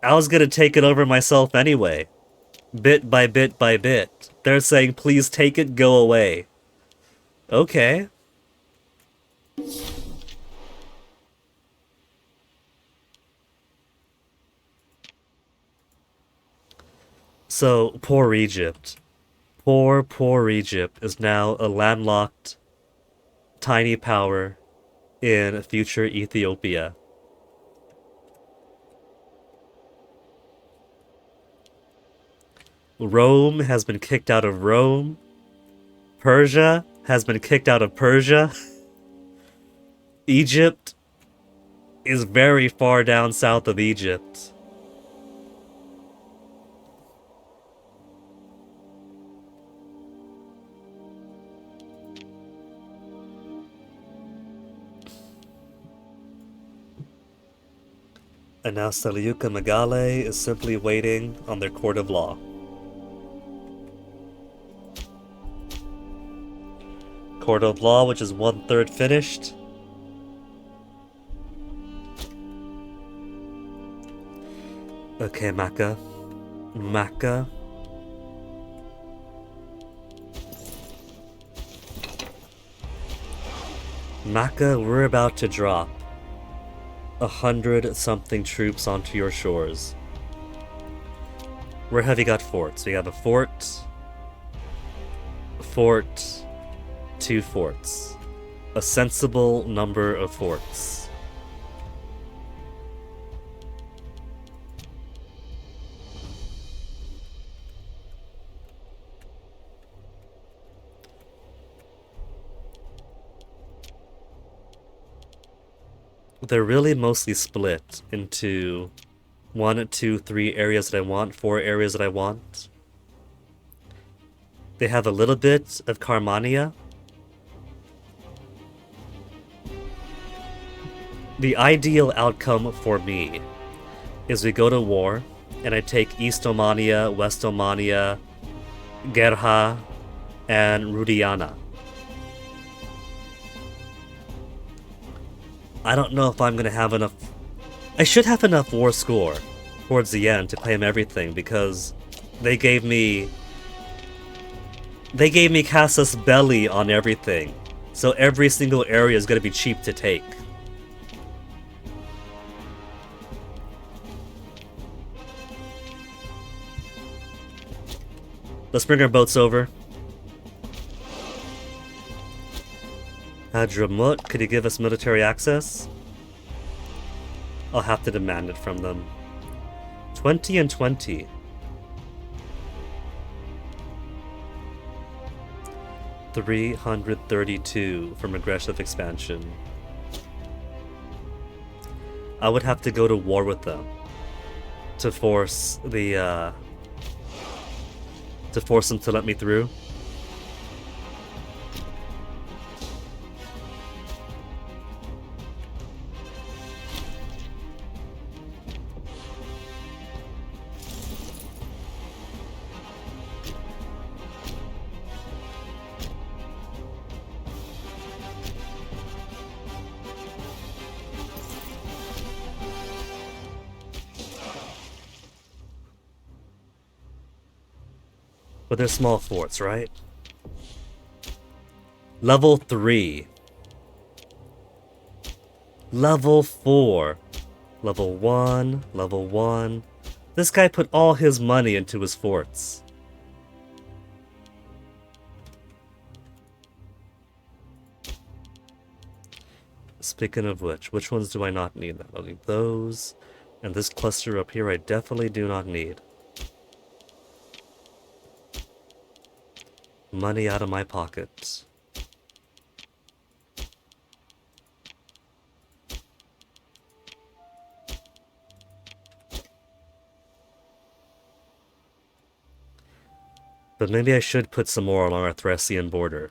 I was gonna take it over myself anyway. Bit by bit by bit. They're saying, please take it, go away. Okay. So, poor Egypt. Poor Egypt is now a landlocked, tiny power in future Ethiopia. Rome has been kicked out of Rome. Persia has been kicked out of Persia. Egypt is very far down south of Egypt. And now Seleucia Megale is simply waiting on their court of law. Court of law, which is 1/3 finished. Okay, Makkah. Makkah. Makkah, we're about to drop 100-something troops onto your shores. Where have you got forts? We have a fort, 2 forts. A sensible number of forts. They're really mostly split into 1, 2, 3 areas that I want, 4 areas that I want. They have a little bit of Carmania. The ideal outcome for me is we go to war, and I take East Omania, West Omania, Gerha, and Rudiana. I don't know if I'm gonna have enough... I should have enough war score towards the end to claim everything, because they gave me Casus Belli on everything, so every single area is gonna be cheap to take. Let's bring our boats over. Hadramut, could you give us military access? I'll have to demand it from them. 20 and 20. 332 from aggressive expansion. I would have to go to war with them to force the to force them to let me through. But they're small forts, right? Level 3. Level 4. Level 1. Level 1. This guy put all his money into his forts. Speaking of which ones do I not need? I'll need those. And this cluster up here I definitely do not need. Money out of my pockets. But maybe I should put some more along our Thracian border.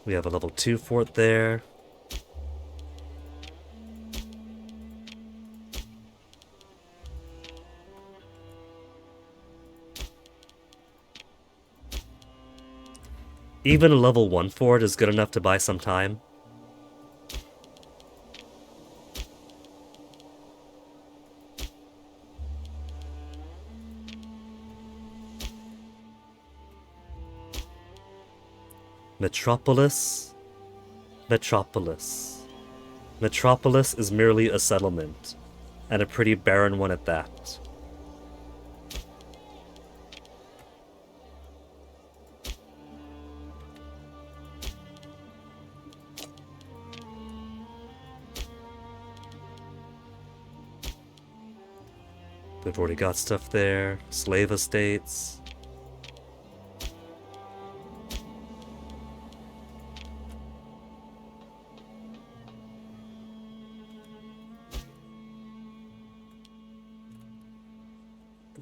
We have a level 2 fort there. Even a level 1 fort is good enough to buy some time. Metropolis. Metropolis. Metropolis is merely a settlement, and a pretty barren one at that. We've already got stuff there. Slave estates.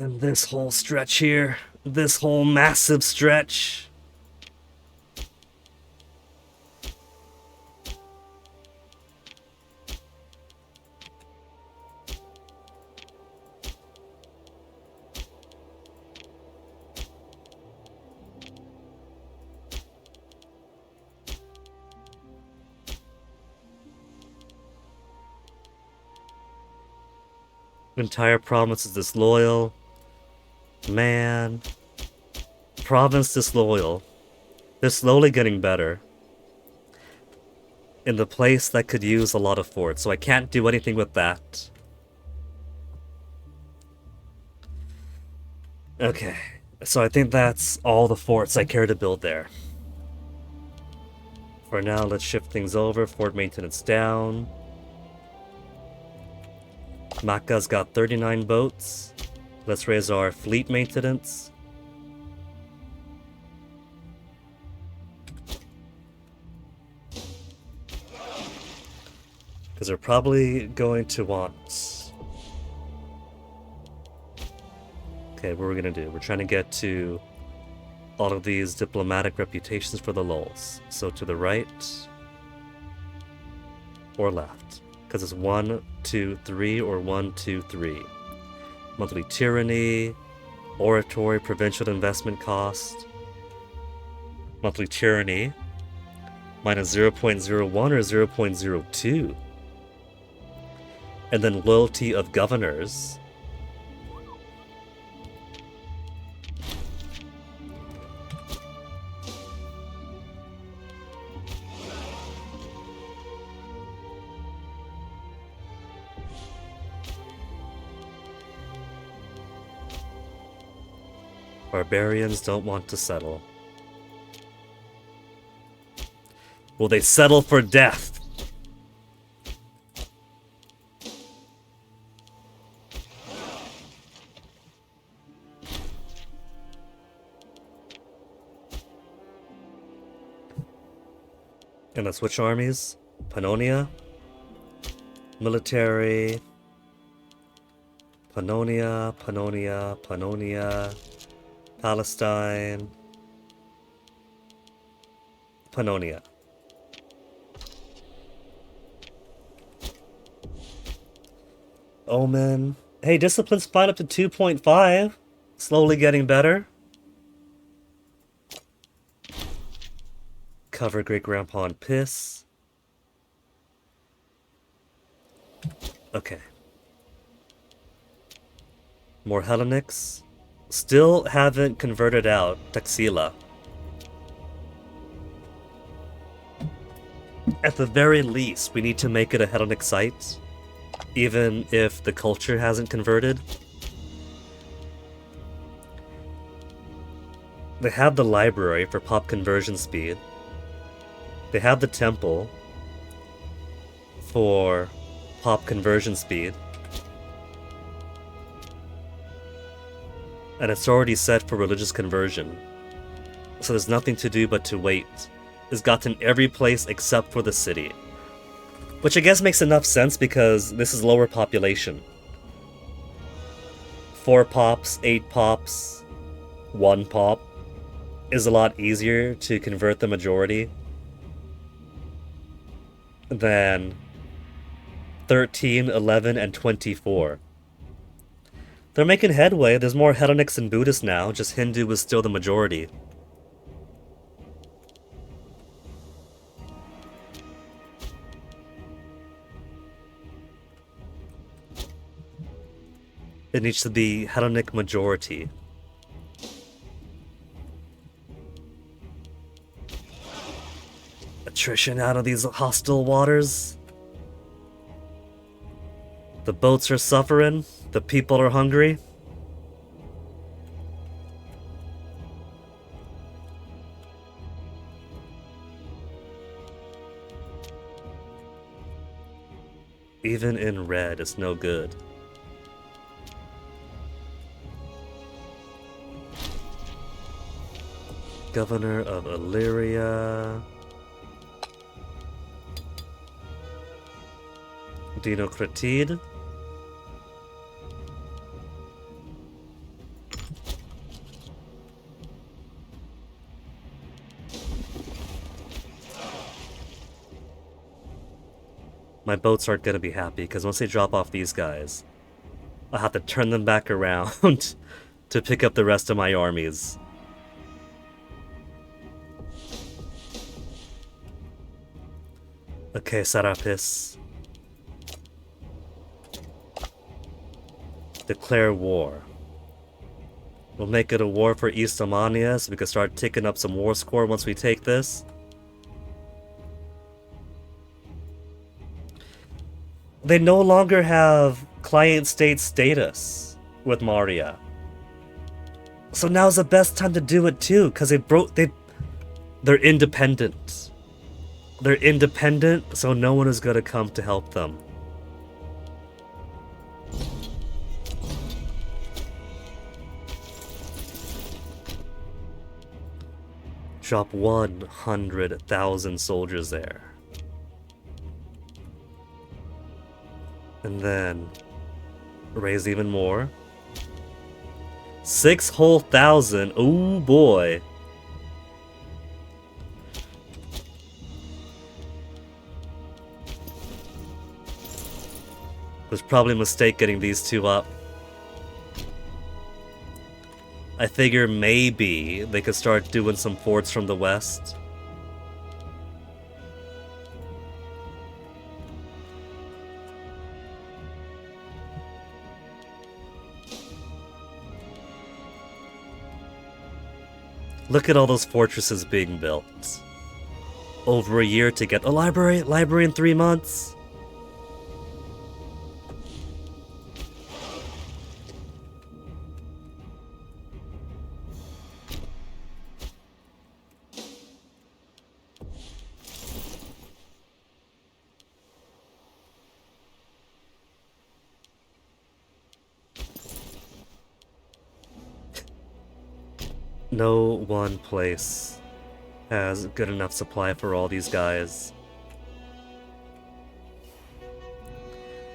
And this whole stretch here. This whole massive stretch. Entire province is disloyal. Man. Province disloyal. They're slowly getting better. In the place that could use a lot of forts, so I can't do anything with that. Okay, so I think that's all the forts I care to build there. For now, let's shift things over. Fort maintenance down. Maka's got 39 boats. Let's raise our fleet maintenance. Because they're probably going to want... Okay, what we're going to do, we're trying to get to all of these diplomatic reputations for the lulls. So to the right or left. Because it's 1, 2, 3 or 1, 2, 3. Monthly tyranny, oratory, provincial investment cost. Monthly tyranny, minus 0.01 or 0.02. And then loyalty of governors. Barbarians don't want to settle. Will they settle for death? And let's switch armies. Pannonia. Military. Pannonia, Pannonia, Pannonia. Palestine. Pannonia. Omen. Hey, discipline spot up to 2.5. Slowly getting better. Cover great grandpa on piss. Okay. More Hellenics. Still haven't converted out Taxila. At the very least, we need to make it a Hellenic site. Even if the culture hasn't converted. They have the library for pop conversion speed. They have the temple for pop conversion speed. And it's already set for religious conversion. So there's nothing to do but to wait. It's gotten every place except for the city. Which I guess makes enough sense because this is lower population. 4 pops, 8 pops, 1 pop is a lot easier to convert the majority than 13, 11, and 24. They're making headway. There's more Hellenics and Buddhists now, just Hindu was still the majority. It needs to be Hellenic majority. Attrition out of these hostile waters. The boats are suffering. The people are hungry. Even in red, it's no good. Governor of Illyria. Dinocratide. My boats aren't gonna be happy, because once they drop off these guys, I'll have to turn them back around to pick up the rest of my armies. Okay, Serapis. Declare war. We'll make it a war for East Omania so we can start ticking up some war score once we take this. They no longer have client state status with Maria. So now's the best time to do it too, because they're independent. They're independent, so no one is gonna come to help them. Drop 100,000 soldiers there. And then raise even more. 6 whole thousand. Oh boy. It was probably a mistake getting these two up. I figure maybe they could start doing some forts from the west. Look at all those fortresses being built. Over a year to get a library in 3 months. No one place has good enough supply for all these guys.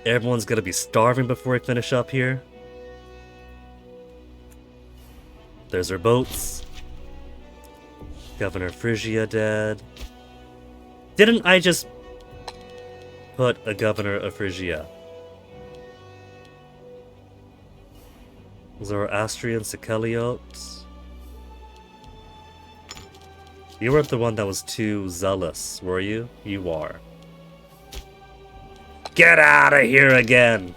Everyone's gonna be starving before we finish up here. There's our boats. Governor Phrygia dead. Didn't I just put a governor of Phrygia? Zoroastrian Syracusae. You weren't the one that was too zealous, were you? You are. Get out of here again!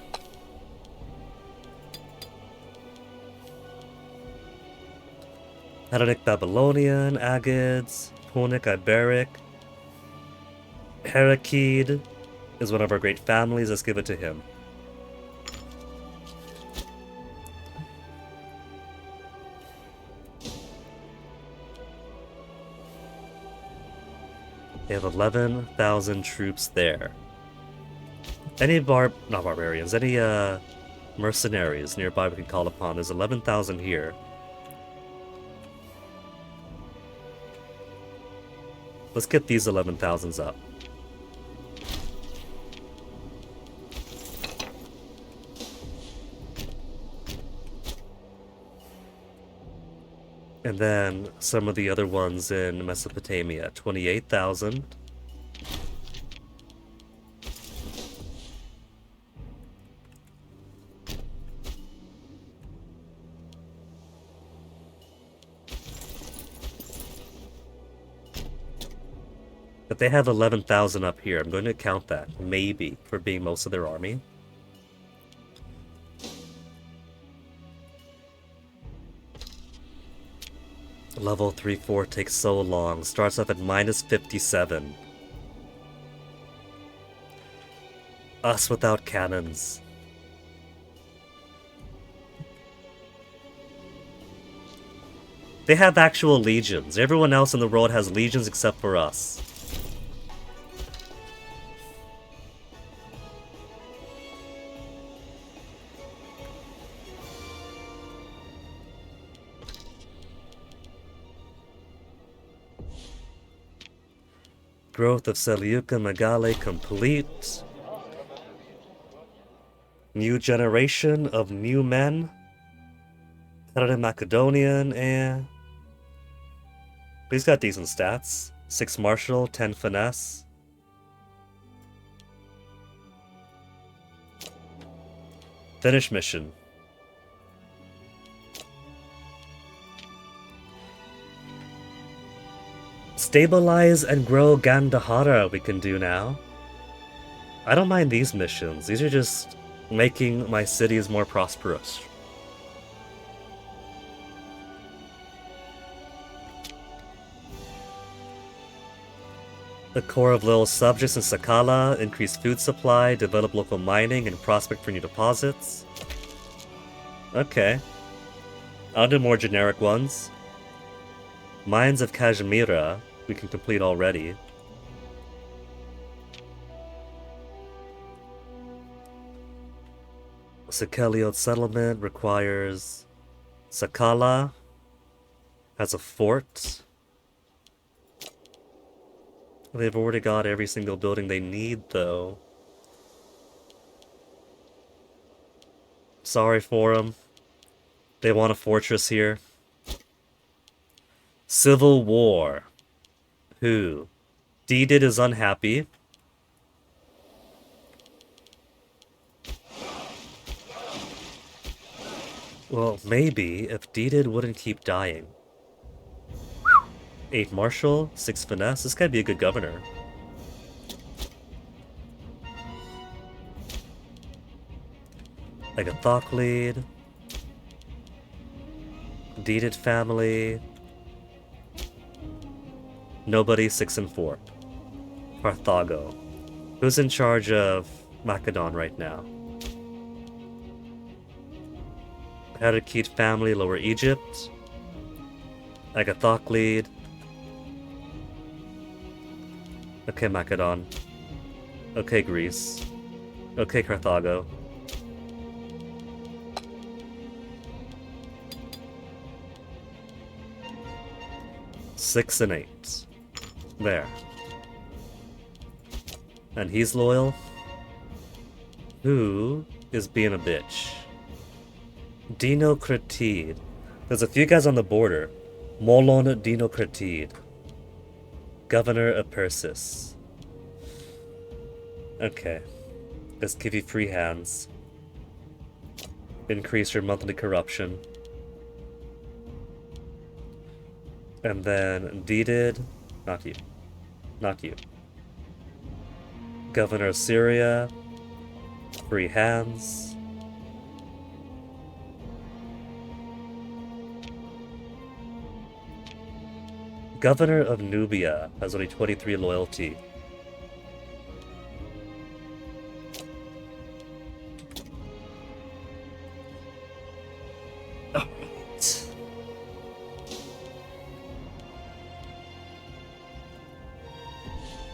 Hellenic Babylonian, Agids, Punic Iberic. Heracid is one of our great families. Let's give it to him. They have 11,000 troops there. Any not barbarians, any mercenaries nearby we can call upon. There's 11,000 here. Let's get these 11,000s up. And then some of the other ones in Mesopotamia. 28,000. But they have 11,000 up here. I'm going to count that, maybe, for being most of their army. Level 3-4 takes so long. Starts off at minus 57. Us without cannons. They have actual legions. Everyone else in the world has legions except for us. Growth of Seleucia Megale complete. New generation of new men. Hellenic Macedonian, But he's got decent stats. 6 martial, 10 finesse. Finish mission. Stabilize and grow Gandhara we can do now. I don't mind these missions. These are just making my cities more prosperous. The core of little subjects in Sakala, increase food supply, develop local mining, and prospect for new deposits. Okay. I'll do more generic ones. Mines of Kashmira, we can complete already. Sakeliot settlement requires Sakala has a fort. They've already got every single building they need, though. Sorry for them. They want a fortress here. Civil War. Who? Dedid is unhappy. Well, maybe if Dedid wouldn't keep dying. 8 martial, 6 finesse. This guy'd be a good governor. Agathoclid. Dedid family. Nobody, 6 and 4. Carthago. Who's in charge of Macedon right now? Heracid family, Lower Egypt. Agathoclid. Okay, Macedon. Okay, Greece. Okay, Carthago. Six and 8. There. And he's loyal. Who is being a bitch? Dinocratide. There's a few guys on the border. Molon Dinocratide. Governor of Persis. Okay. Let's give you free hands. Increase your monthly corruption. And then deeded. Not you. Not you. Governor of Syria. Free hands. Governor of Nubia has only 23 loyalty. Alright.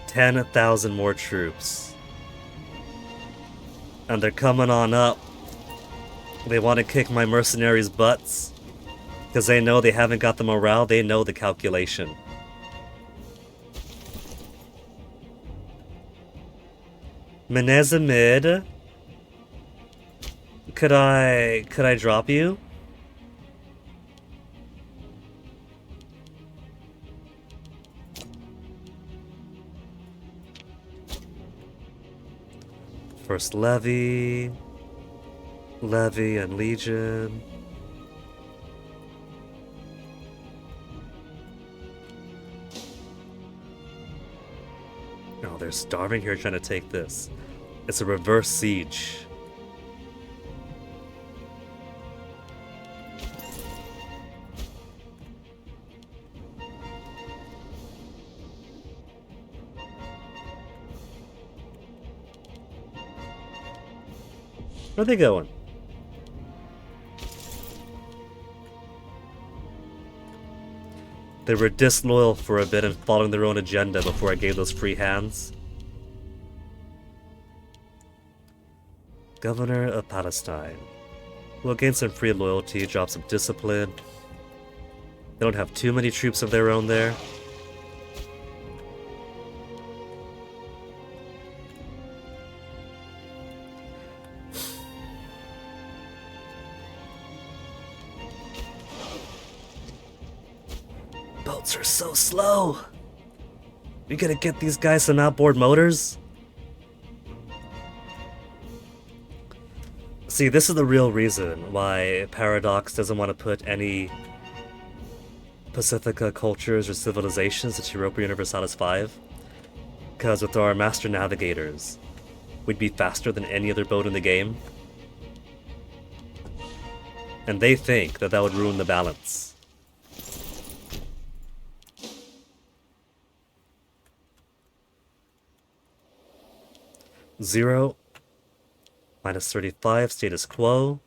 10,000 more troops. And they're coming on up. They want to kick my mercenaries' butts. Because they know they haven't got the morale, they know the calculation. Menezamid. Could I drop you? First Levy. Levy and Legion. Oh, they're starving here trying to take this. It's a reverse siege. Where are they going? They were disloyal for a bit and following their own agenda before I gave those free hands. Governor of Palestine. We'll gain some free loyalty, drop some discipline. They don't have too many troops of their own there. Boats are so slow. We gotta get these guys some outboard motors. See, this is the real reason why Paradox doesn't want to put any Pacifica cultures or civilizations into Europa Universalis 5. Because with our Master Navigators, we'd be faster than any other boat in the game. And they think that that would ruin the balance. Zero. Minus 35, status quo.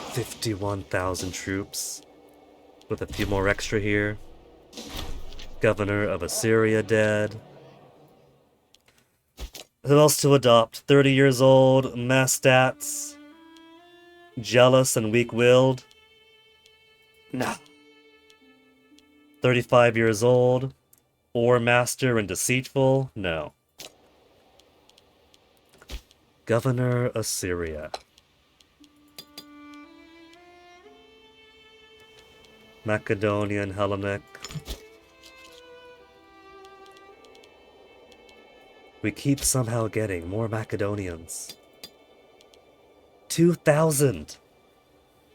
51,000 troops. With a few more extra here. Governor of Assyria dead. Who else to adopt? 30 years old, mass stats. Jealous and weak-willed. No. 35 years old. Ore master and deceitful? No. Governor of Syria. Macedonian, Hellenic. We keep somehow getting more Macedonians. 2,000!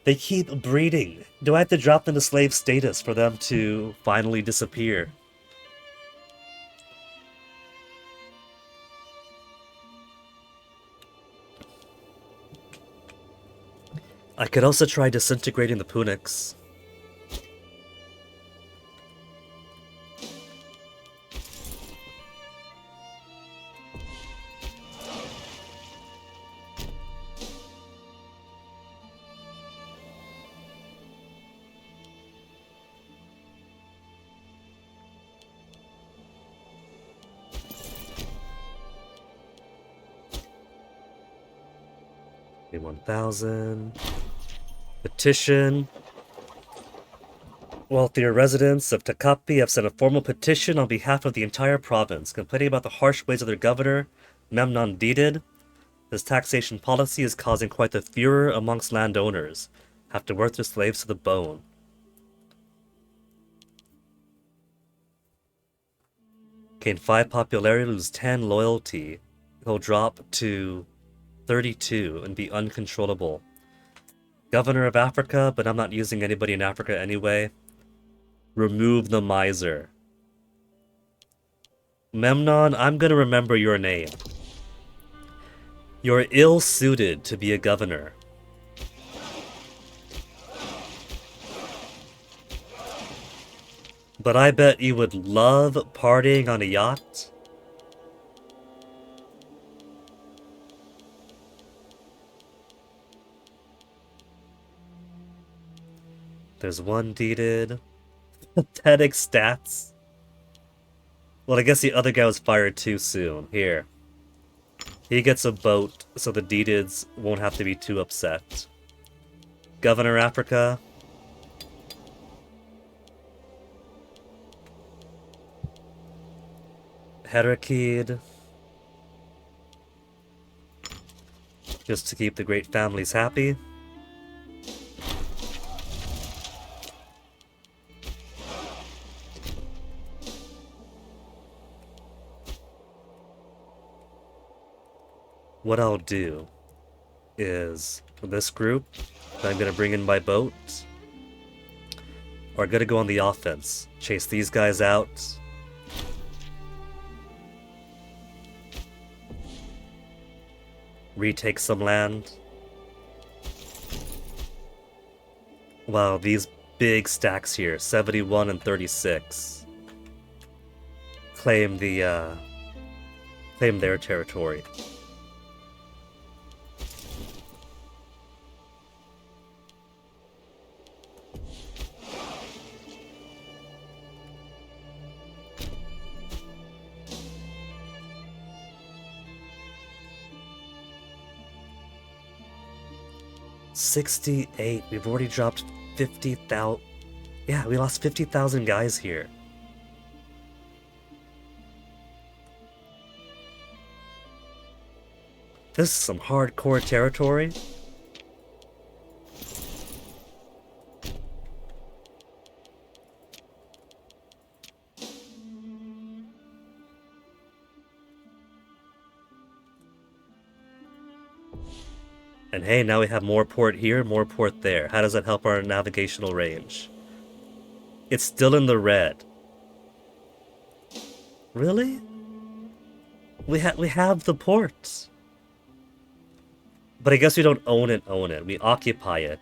They keep breeding. Do I have to drop them to slave status for them to finally disappear? I could also try disintegrating the Punics. $1,000. Petition. Wealthier residents of Takapi have sent a formal petition on behalf of the entire province, complaining about the harsh ways of their governor, Memnon Didid. This taxation policy is causing quite the furor amongst landowners. Have to work their slaves to the bone. Gain 5 popularity, lose 10 loyalty. He'll drop to 32 and be uncontrollable. Governor of Africa, but I'm not using anybody in Africa anyway. Remove the miser. Memnon, I'm gonna remember your name. You're ill-suited to be a governor. But I bet you would love partying on a yacht. There's one deeded. Pathetic stats. Well, I guess the other guy was fired too soon. Here. He gets a boat, so the deededs won't have to be too upset. Governor Africa. Herakid. Just to keep the great families happy. What I'll do is this group that I'm going to bring in by boat are going to go on the offense. Chase these guys out. Retake some land. Wow, these big stacks here, 71 and 36. Claim their territory. $68. We've already dropped 50,000. Yeah, we lost 50,000 guys here. This is some hardcore territory. And hey, now we have more port here, more port there. How does that help our navigational range? It's still in the red. Really? We have the ports. But I guess we don't own it. We occupy it.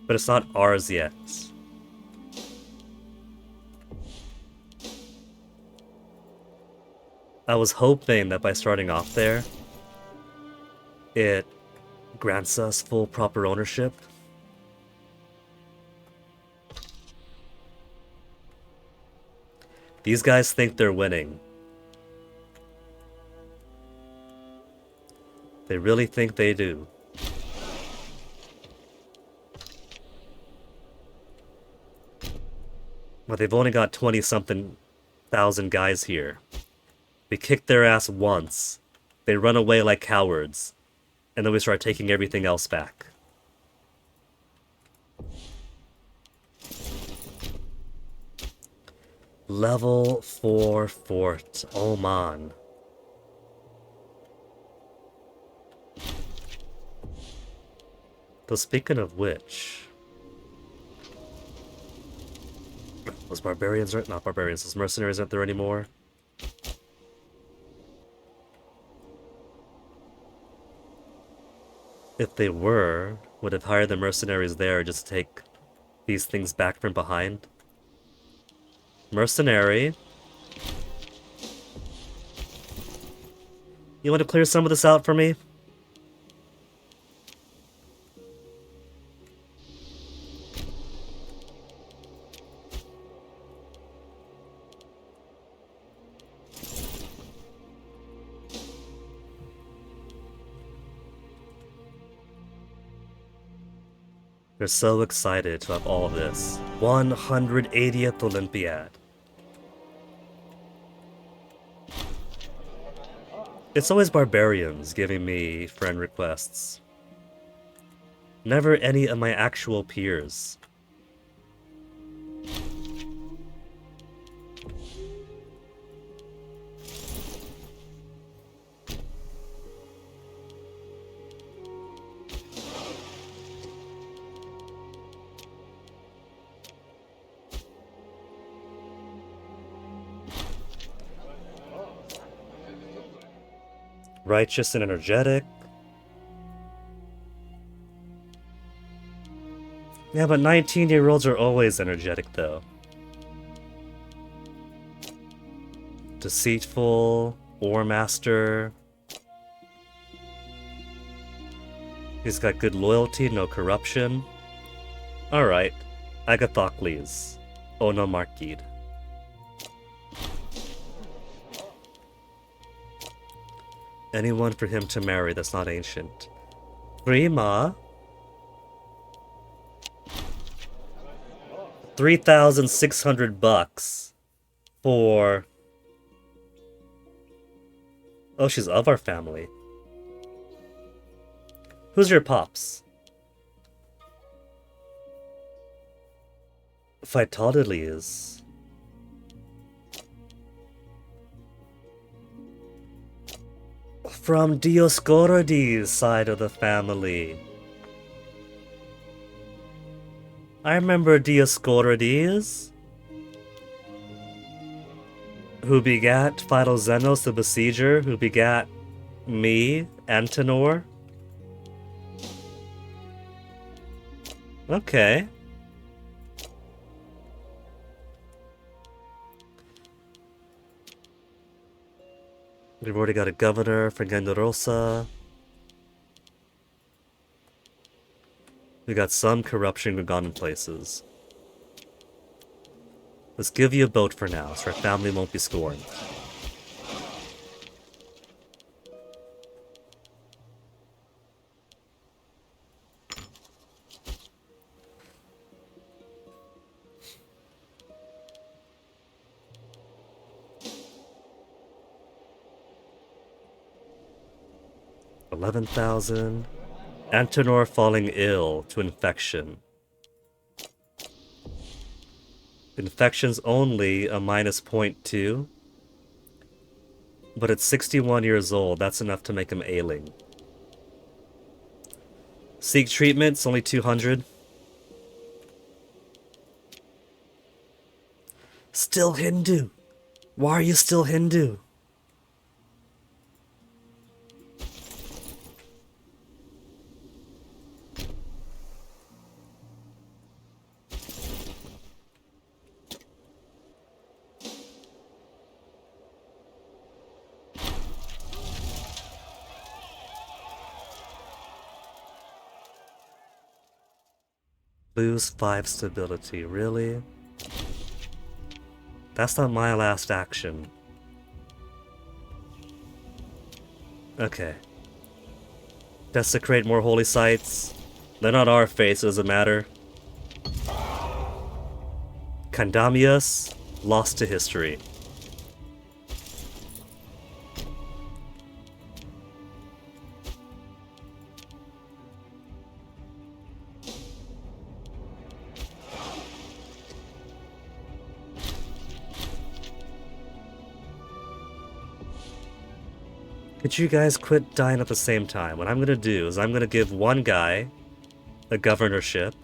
But it's not ours yet. I was hoping that by starting off there, it grants us full proper ownership. These guys think they're winning. They really think they do. But they've only got 20-something thousand guys here. We kick their ass once. They run away like cowards. And then we start taking everything else back. Level 4 fort. Oman. Though speaking of which... Was barbarians right? Not barbarians. Those mercenaries aren't there anymore. If they were, would have hired the mercenaries there just to take these things back from behind. Mercenary. You want to clear some of this out for me? They're so excited to have all this. 180th Olympiad. It's always barbarians giving me friend requests. Never any of my actual peers. Righteous and energetic. Yeah, but 19-year-olds are always energetic, though. Deceitful, Ore Master. He's got good loyalty, no corruption. Alright, Agathocles, Onomarchid. Anyone for him to marry that's not ancient. Prima. 3,600 bucks for... Oh, she's of our family. Who's your pops? Phytodilles. From Dioscorides' side of the family. I remember Dioscorides, who begat Philoxenos the Besieger, who begat me, Antenor. Okay. We've already got a governor for Gandarosa. We got some corruption gone in places. Let's give you a boat for now, so our family won't be scorned. $11,000. Antenor falling ill to infection. Infection's only a minus 0.2. But at 61 years old, that's enough to make him ailing. Seek treatment's only 200. Still Hindu. Why are you still Hindu? Lose 5 stability, really? That's not my last action. Okay. Desecrate more holy sites. They're not our faith, so it doesn't matter. Kandamius, lost to history. Could you guys quit dying at the same time? What I'm gonna do is I'm gonna give one guy a governorship.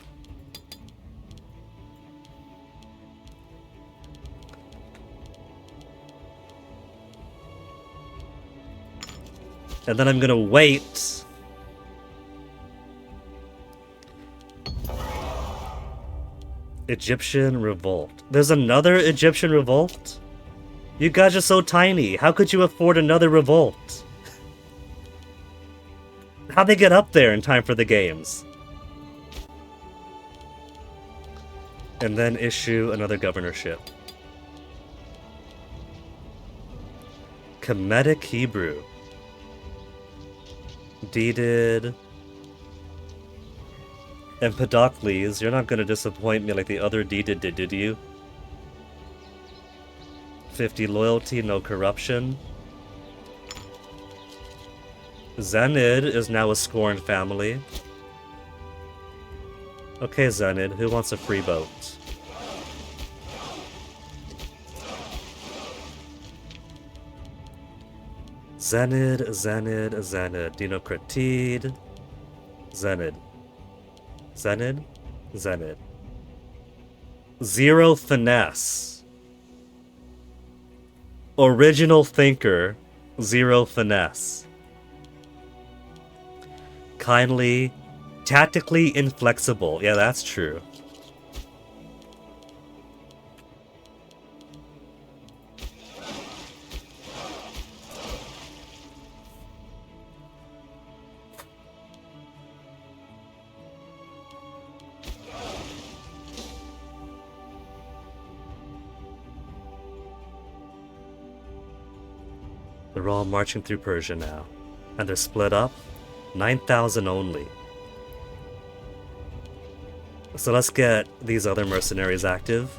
And then I'm gonna wait. Egyptian revolt. There's another Egyptian revolt? You guys are so tiny. How could you afford another revolt? How'd they get up there in time for the games? And then issue another governorship. Kemetic Hebrew. Deeded. Empedocles, you're not gonna disappoint me like the other D did you? 50 loyalty, no corruption. Zenid is now a scorned family. Okay, Zenid, who wants a free boat? Zenid, Dinocratide. Zenid. Zero finesse. Original thinker, zero finesse. Kindly, tactically inflexible. Yeah, that's true. They're all marching through Persia now. And they're split up. 9,000 only. So let's get these other mercenaries active.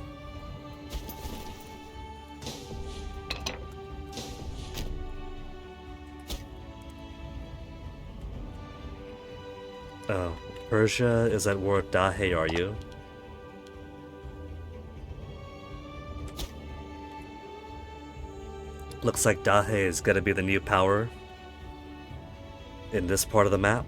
Oh, Persia is at war with Dahe, are you? Looks like Dahe is gonna be the new power in this part of the map.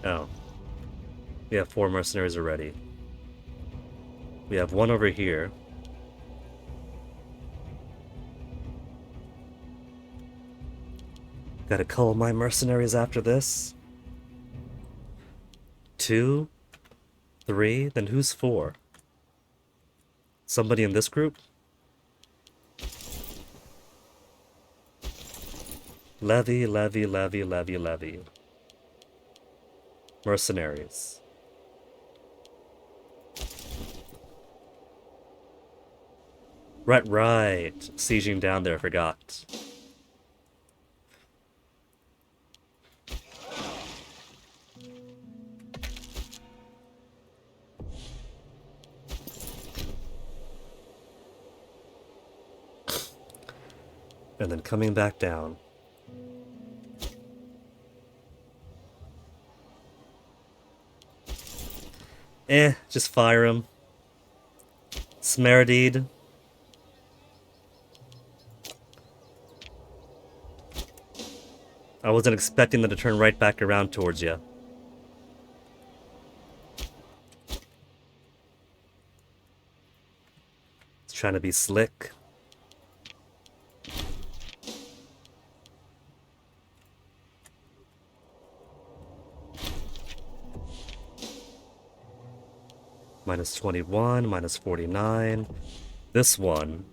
Oh. We have 4 mercenaries already. We have 1 over here. Gotta cull my mercenaries after this. 2, 3, then who's 4? Somebody in this group? Levy. Mercenaries. Right. Sieging down there, forgot. And then coming back down. Just fire him. Smeridide. I wasn't expecting them to turn right back around towards you. It's trying to be slick. Minus 21, minus 49. This one,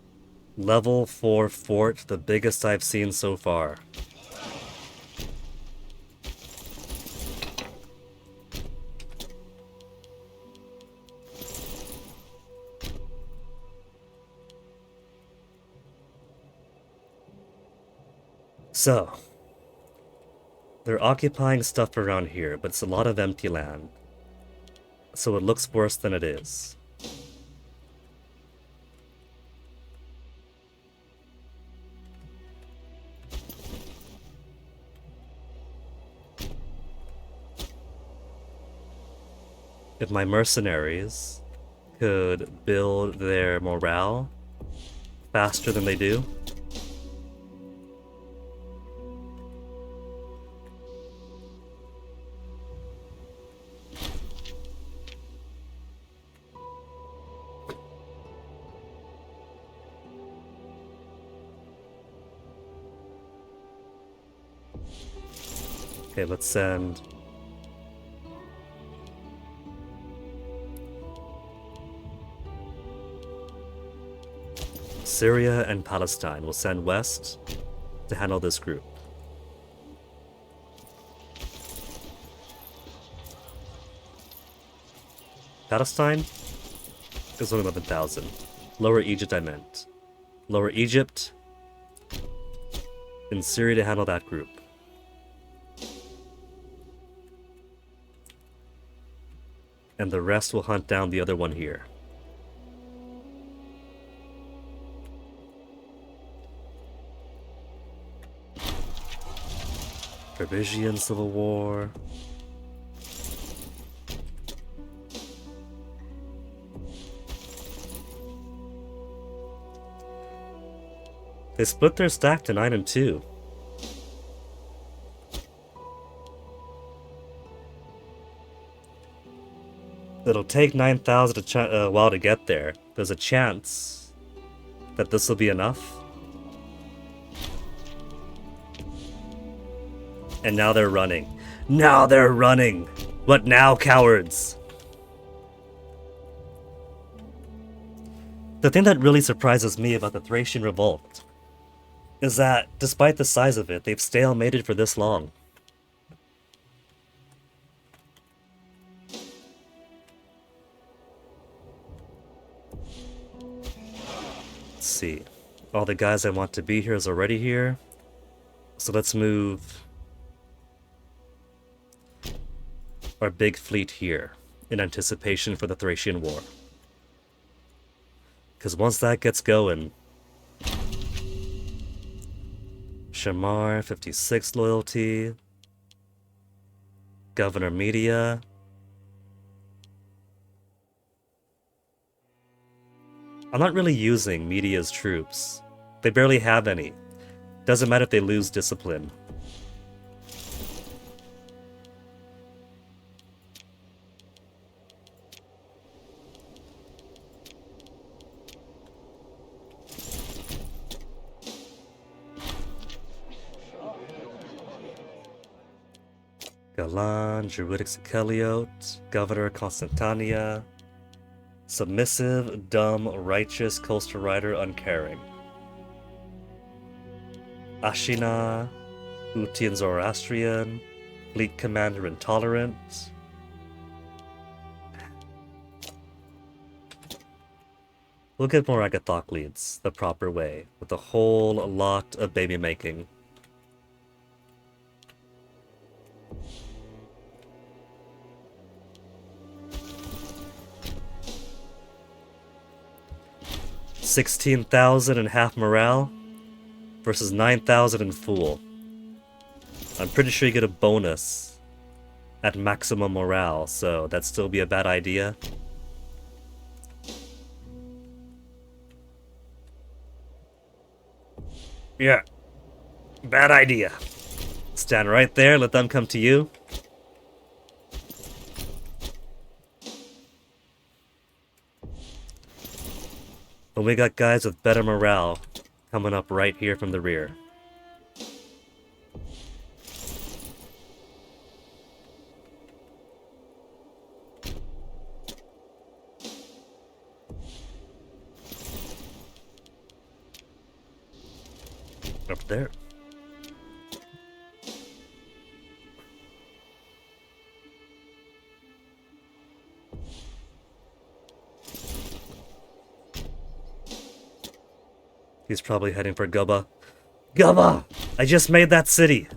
level 4 fort, the biggest I've seen so far. So, they're occupying stuff around here, but it's a lot of empty land. So it looks worse than it is. If my mercenaries could build their morale faster than they do. Okay, let's send Syria and Palestine. We'll send west. to handle this group. Palestine? There's only 11,000. Lower Egypt, I meant. Lower Egypt. In Syria to handle that group. And the rest will hunt down the other one here. Parisian Civil War. They split their stack to 9 and 2. It'll take 9,000 a while to get there. There's a chance that this will be enough. And now they're running. Now they're running! What now, cowards? The thing that really surprises me about the Thracian revolt is that, despite the size of it, they've stalemated for this long. Let's see. All the guys I want to be here is already here. So let's move our big fleet here in anticipation for the Thracian War. Because once that gets going, Shamar, 56 loyalty, Governor Media. I'm not really using Media's troops. They barely have any. Doesn't matter if they lose discipline. Galan, Druidic Siceliote, Governor Constantania, Submissive, Dumb, Righteous, Coastal Rider, Uncaring. Ashina, Utian Zoroastrian, Fleet Commander Intolerant. We'll get more Agathocleids the proper way, with a whole lot of baby making. $16,000 and half morale versus 9,000 in full. I'm pretty sure you get a bonus at maximum morale, so that'd still be a bad idea. Yeah, bad idea. Stand right there, let them come to you. But we got guys with better morale coming up right here from the rear. Up there. He's probably heading for Gubba. Gubba! I just made that city!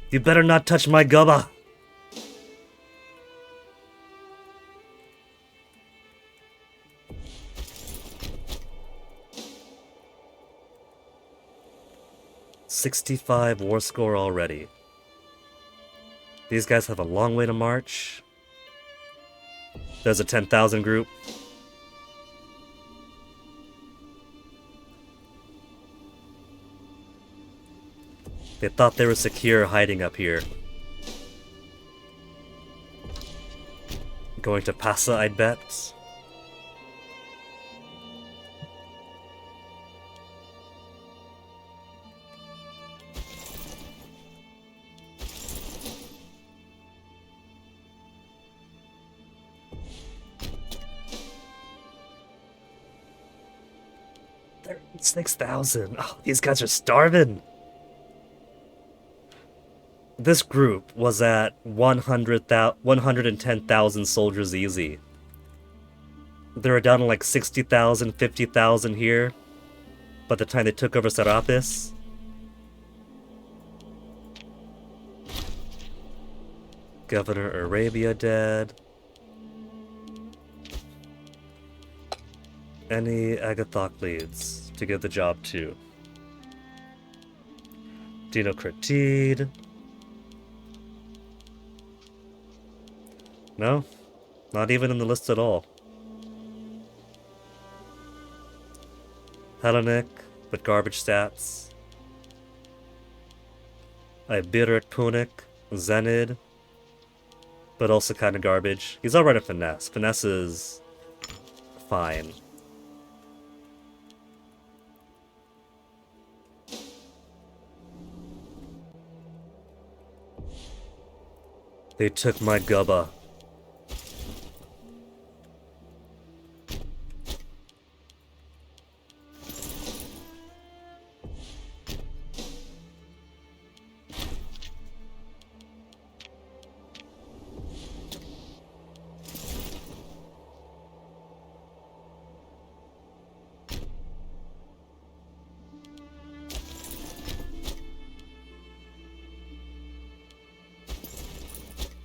You better not touch my Gubba! $65 war score already. These guys have a long way to march. There's a 10,000 group. They thought they were secure hiding up here. Going to Pasa, I'd bet. 36,000. Oh, these guys are starving. This group was at 110,000 soldiers easy. They were down to like 60,000, 50,000 here by the time they took over Serapis. Governor Arabia dead. Any Agathocles to give the job to? Dinocratide. No, not even in the list at all. Hellenic, but garbage stats. Iberic Punic, Zenid, but also kind of garbage. He's alright at Finesse. Finesse is fine. They took my Gubba.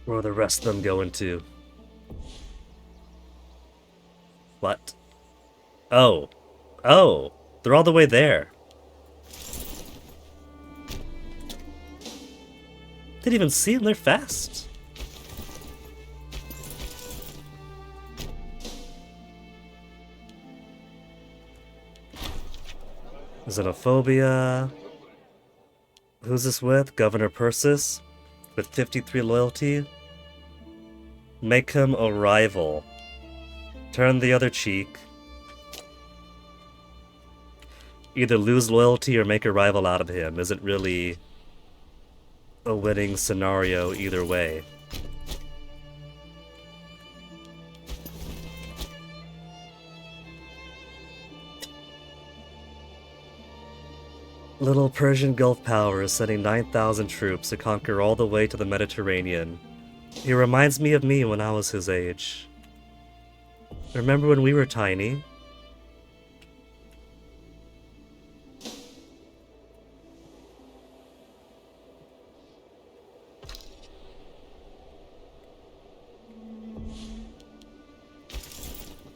Where are the rest of them going to? What? Oh. Oh! They're all the way there. Didn't even see them, they're fast. Xenophobia. Who's this with? Governor Persis? With 53 loyalty? Make him a rival. Turn the other cheek. Either lose loyalty or make a rival out of him. Isn't really a winning scenario either way. Little Persian Gulf power is sending 9,000 troops to conquer all the way to the Mediterranean. He reminds me of me when I was his age. Remember when we were tiny?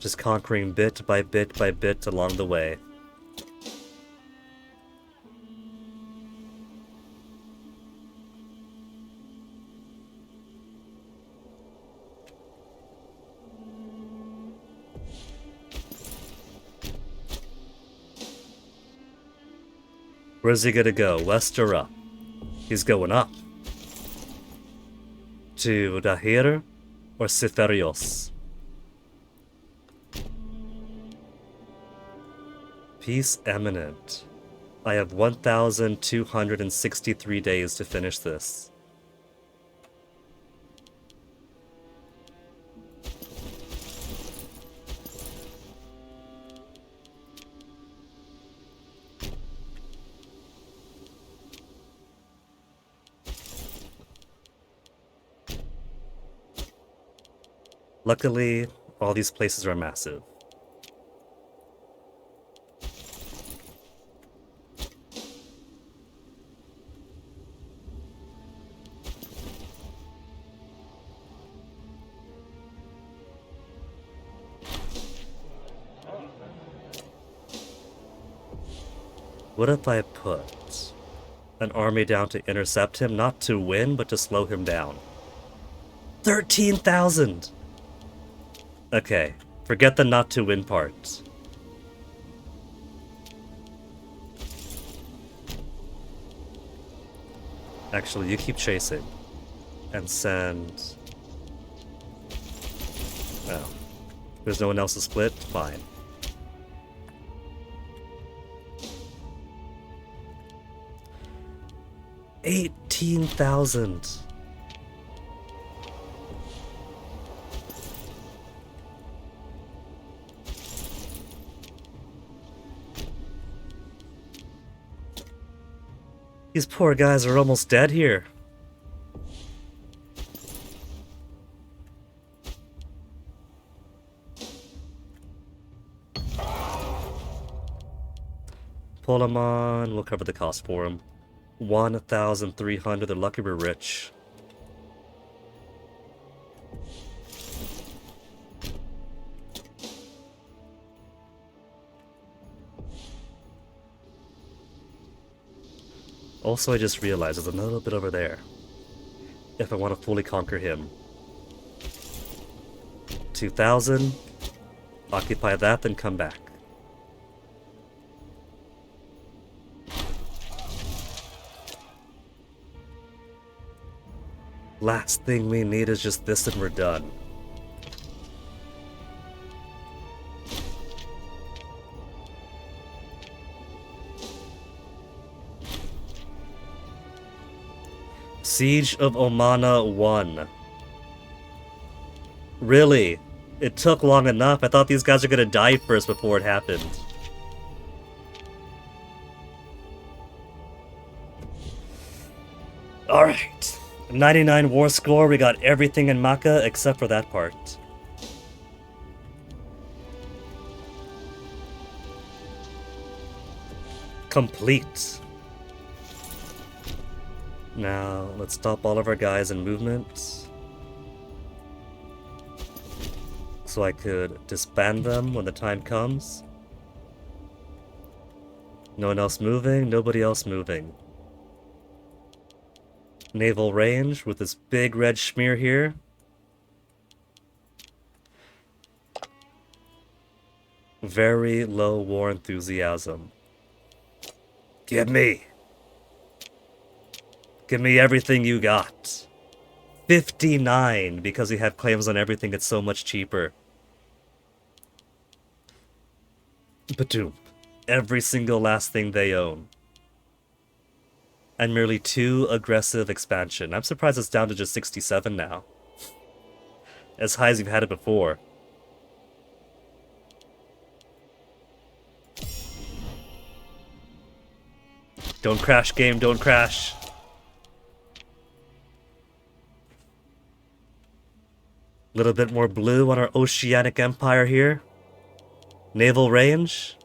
Just conquering bit by bit by bit along the way. Where's he gonna go? West or up? He's going up. To Dahir or Cytherios? Peace imminent. I have 1,263 days to finish this. Luckily, all these places are massive. What if I put an army down to intercept him, not to win, but to slow him down? 13,000! Okay, forget the not to win part. Actually, you keep chasing. And send... Oh. There's no one else to split? Fine. $18,000. These poor guys are almost dead here. Pull them on. We'll cover the cost for them. 1,300. They're lucky we're rich. Also, I just realized there's a little bit over there. If I want to fully conquer him. 2,000. Occupy that, then come back. Last thing we need is just this and we're done. Siege of Omana 1. Really? It took long enough. I thought these guys were gonna die first before it happened. Alright. 99 war score. We got everything in Maka except for that part. Complete. Now, let's stop all of our guys in movement. So I could disband them when the time comes. No one else moving, nobody else moving. Naval range with this big red smear here. Very low war enthusiasm. Give me everything you got. 59, because we have claims on everything, it's so much cheaper. Badoom. Every single last thing they own. And merely 2 aggressive expansion. I'm surprised it's down to just 67 now. As high as you've had it before. Don't crash, game, don't crash. Little bit more blue on our Oceanic Empire here. Naval range?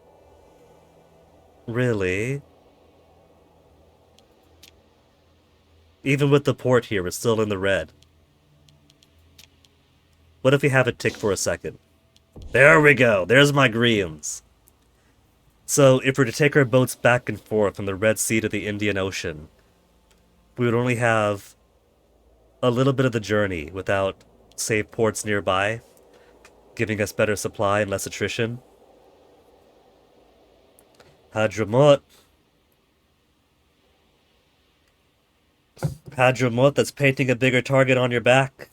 Really? Even with the port here, we're still in the red. What if we have it tick for a second? There we go. There's my greens. So, if we're to take our boats back and forth from the Red Sea to the Indian Ocean, we would only have a little bit of the journey without safe ports nearby, giving us better supply and less attrition. Hadramut. Hadramut, that's painting a bigger target on your back.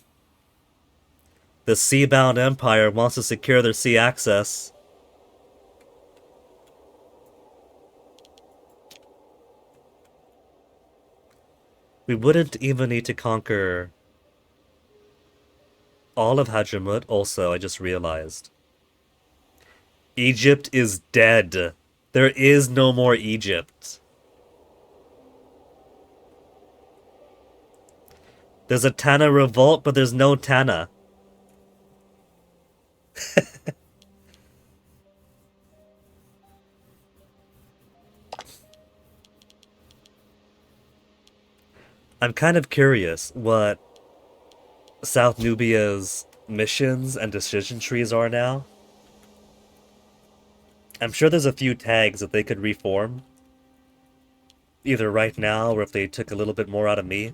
The sea-bound empire wants to secure their sea access. We wouldn't even need to conquer all of Hadramut, also, I just realized. Egypt is dead. There is no more Egypt. There's a Tana revolt, but there's no Tana. I'm kind of curious what South Nubia's missions and decision trees are now. I'm sure there's a few tags that they could reform. Either right now, or if they took a little bit more out of me.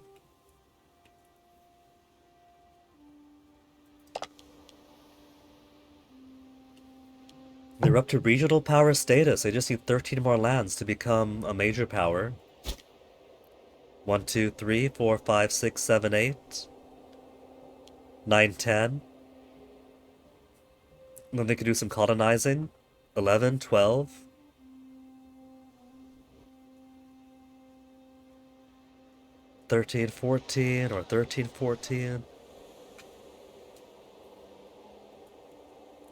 They're up to regional power status. They just need 13 more lands to become a major power. 1, 2, 3, 4, 5, 6, 7, 8. 9, 10. Then they could do some colonizing. 11, 12. 13, 14, or 13, 14.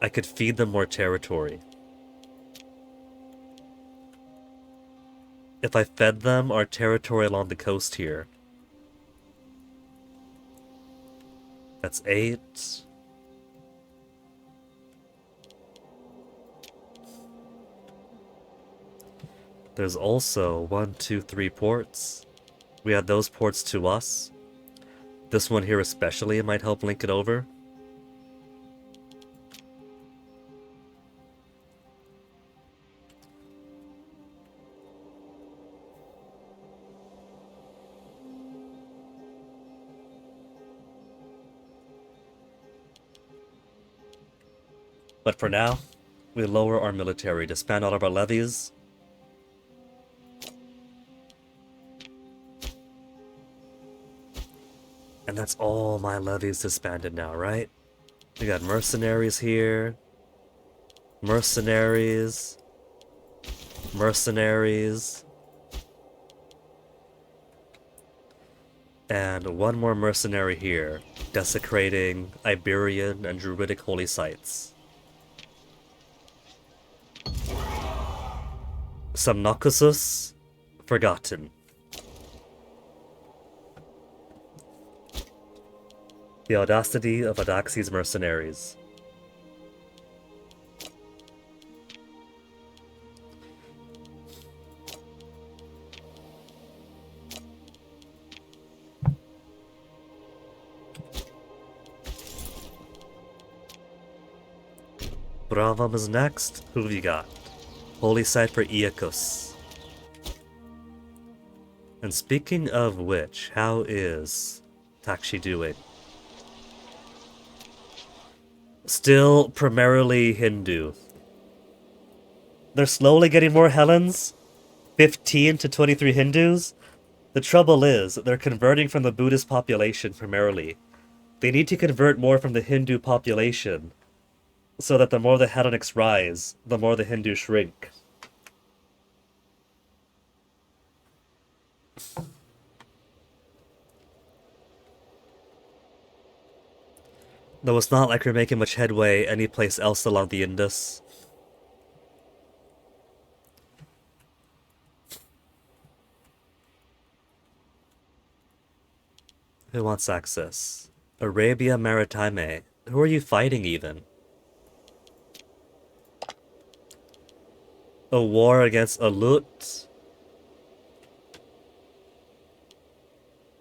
I could feed them more territory. if I fed them our territory along the coast here. That's 8. There's also 1, 2, 3 ports. We add those ports to us. This one here especially might help link it over. But for now, we lower our military, disband all of our levies. And that's all my levies disbanded now, right? We got mercenaries here. Mercenaries. Mercenaries. And one more mercenary here, desecrating Iberian and Druidic holy sites. Samnocusus, forgotten. The audacity of Adaxi's mercenaries. Bravam is next. Who have you got? Holy site for Iacus. And speaking of which, how is Takshi doing? Still primarily Hindu. They're slowly getting more Helens. 15 to 23 Hindus. The trouble is, they're converting from the Buddhist population primarily. They need to convert more from the Hindu population, so that the more the Hellenics rise, the more the Hindus shrink. Though it's not like we're making much headway anyplace else along the Indus. Who wants access? Arabia Maritime. Who are you fighting even? A war against Alut?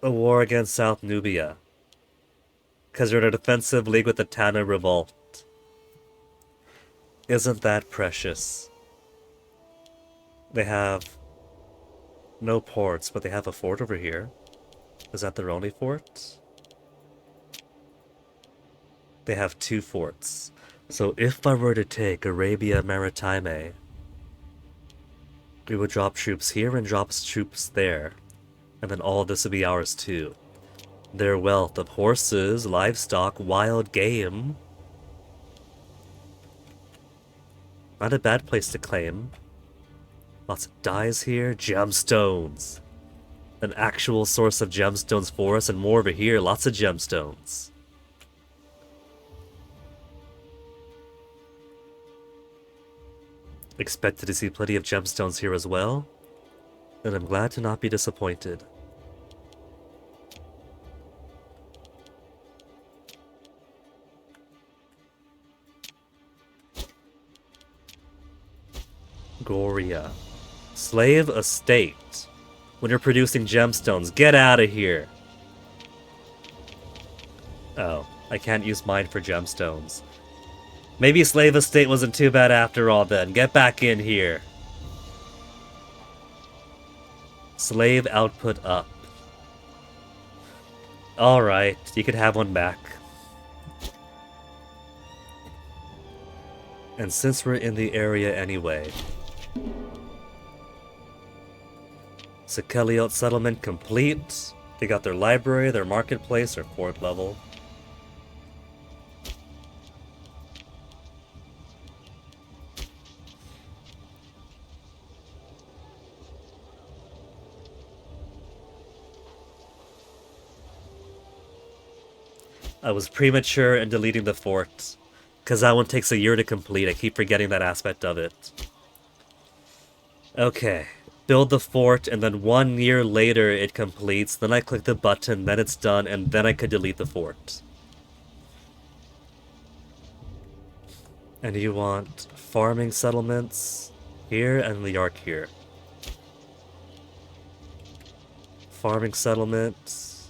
A war against South Nubia. Because you're in a defensive league with the Tana Revolt. Isn't that precious? They have no ports, but they have a fort over here. Is that their only fort? They have 2 forts. So if I were to take Arabia Maritime, we would drop troops here and drop troops there. And then all of this would be ours too. Their wealth of horses, livestock, wild game. Not a bad place to claim. Lots of dyes here, gemstones. An actual source of gemstones for us, and more over here, lots of gemstones. Expected to see plenty of gemstones here as well, and I'm glad to not be disappointed. Goria. Slave estate. When you're producing gemstones, get out of here. Oh, I can't use mine for gemstones. Maybe slave estate wasn't too bad after all then. Get back in here. Slave output up. Alright, you could have one back. And since we're in the area anyway, Sekeliot settlement complete. They got their library, their marketplace, their 4th level. I was premature in deleting the fort, because that one takes a year to complete. I keep forgetting that aspect of it. Okay. build the fort, and then 1 year later it completes, then I click the button, then it's done, and then I could delete the fort. And you want farming settlements here and the arc here. Farming settlements.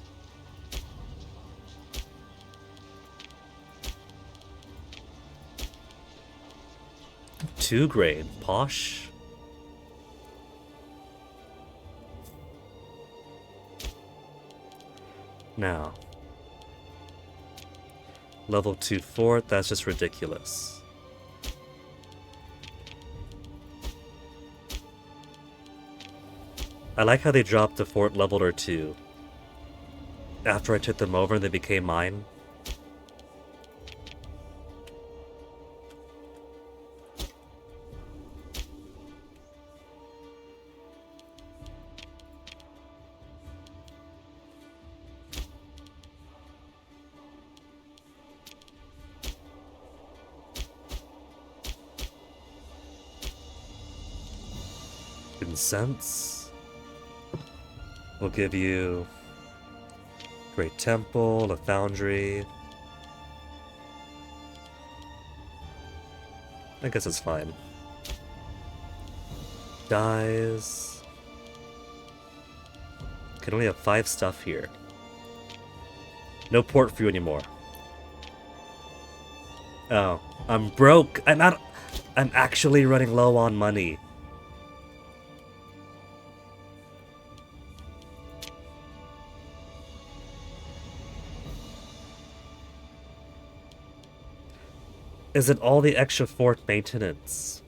Two grade, posh. Now, level 2 fort, that's just ridiculous. I like how they dropped the fort level or 2. After I took them over, they became mine. Incense. We'll give you Great Temple, a Foundry. I guess it's fine. Dyes. Can only have 5 stuff here. No port for you anymore. Oh, I'm broke. I'm actually running low on money. Is it all the extra fort maintenance?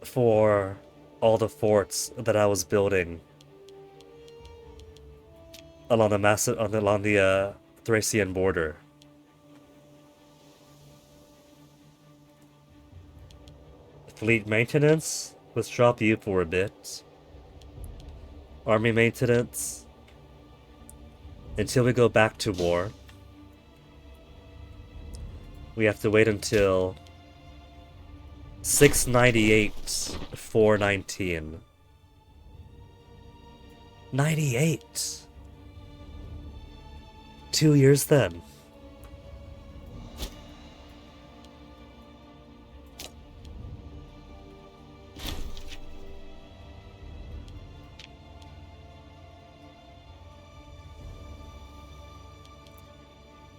For all the forts that I was building along the Thracian border. Fleet maintenance? Let's drop you for a bit. Army maintenance? Until we go back to war. We have to wait until 698, 419. 98! 2 years then.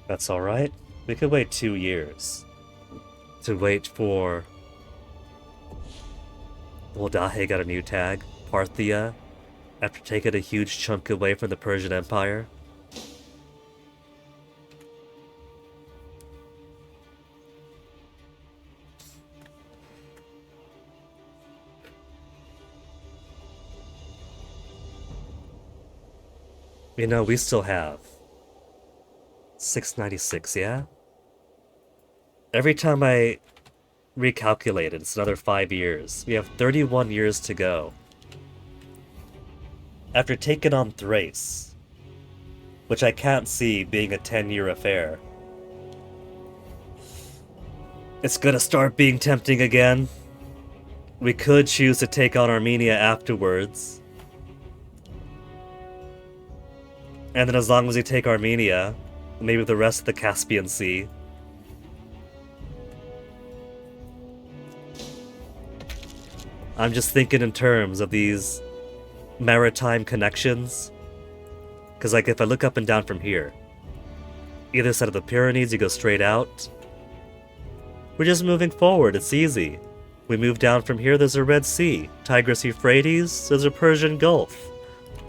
That's alright. We could wait 2 years to wait for Woldahe got a new tag, Parthia, after taking a huge chunk away from the Persian Empire. You know, we still have 696, yeah? Every time I recalculate it, it's another 5 years. We have 31 years to go. After taking on Thrace, which I can't see being a 10-year affair, it's gonna start being tempting again. We could choose to take on Armenia afterwards. And then as long as we take Armenia, maybe the rest of the Caspian Sea. I'm just thinking in terms of these maritime connections. Because, like, if I look up and down from here, either side of the Pyrenees, you go straight out. We're just moving forward, it's easy. We move down from here, there's a Red Sea. Tigris Euphrates, there's a Persian Gulf.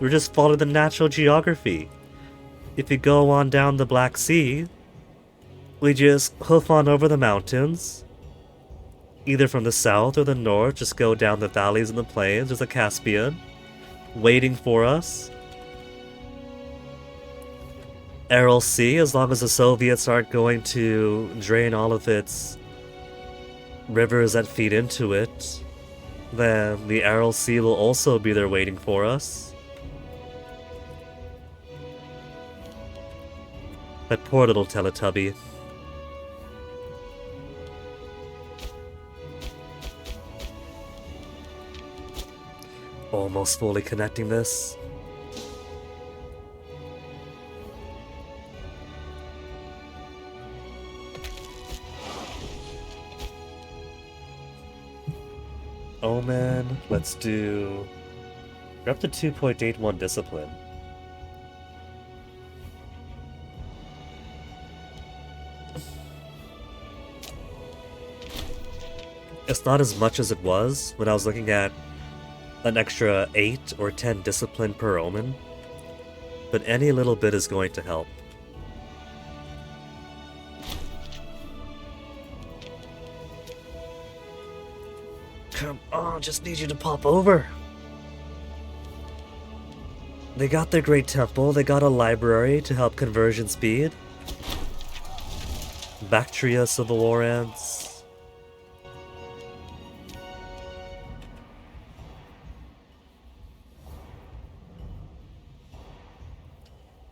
We're just following the natural geography. If you go on down the Black Sea, we just hoof on over the mountains. Either from the south or the north, just go down the valleys and the plains. There's a Caspian waiting for us. Aral Sea, as long as the Soviets aren't going to drain all of its rivers that feed into it, then the Aral Sea will also be there waiting for us. That poor little Teletubby. almost fully connecting this. Omen, let's do... We're up to 2.81 discipline. It's not as much as it was when I was looking at an extra 8 or 10 discipline per omen, but any little bit is going to help. Come on, just need you to pop over. They got their great temple, they got a library to help conversion speed. Bactria Civil War ants.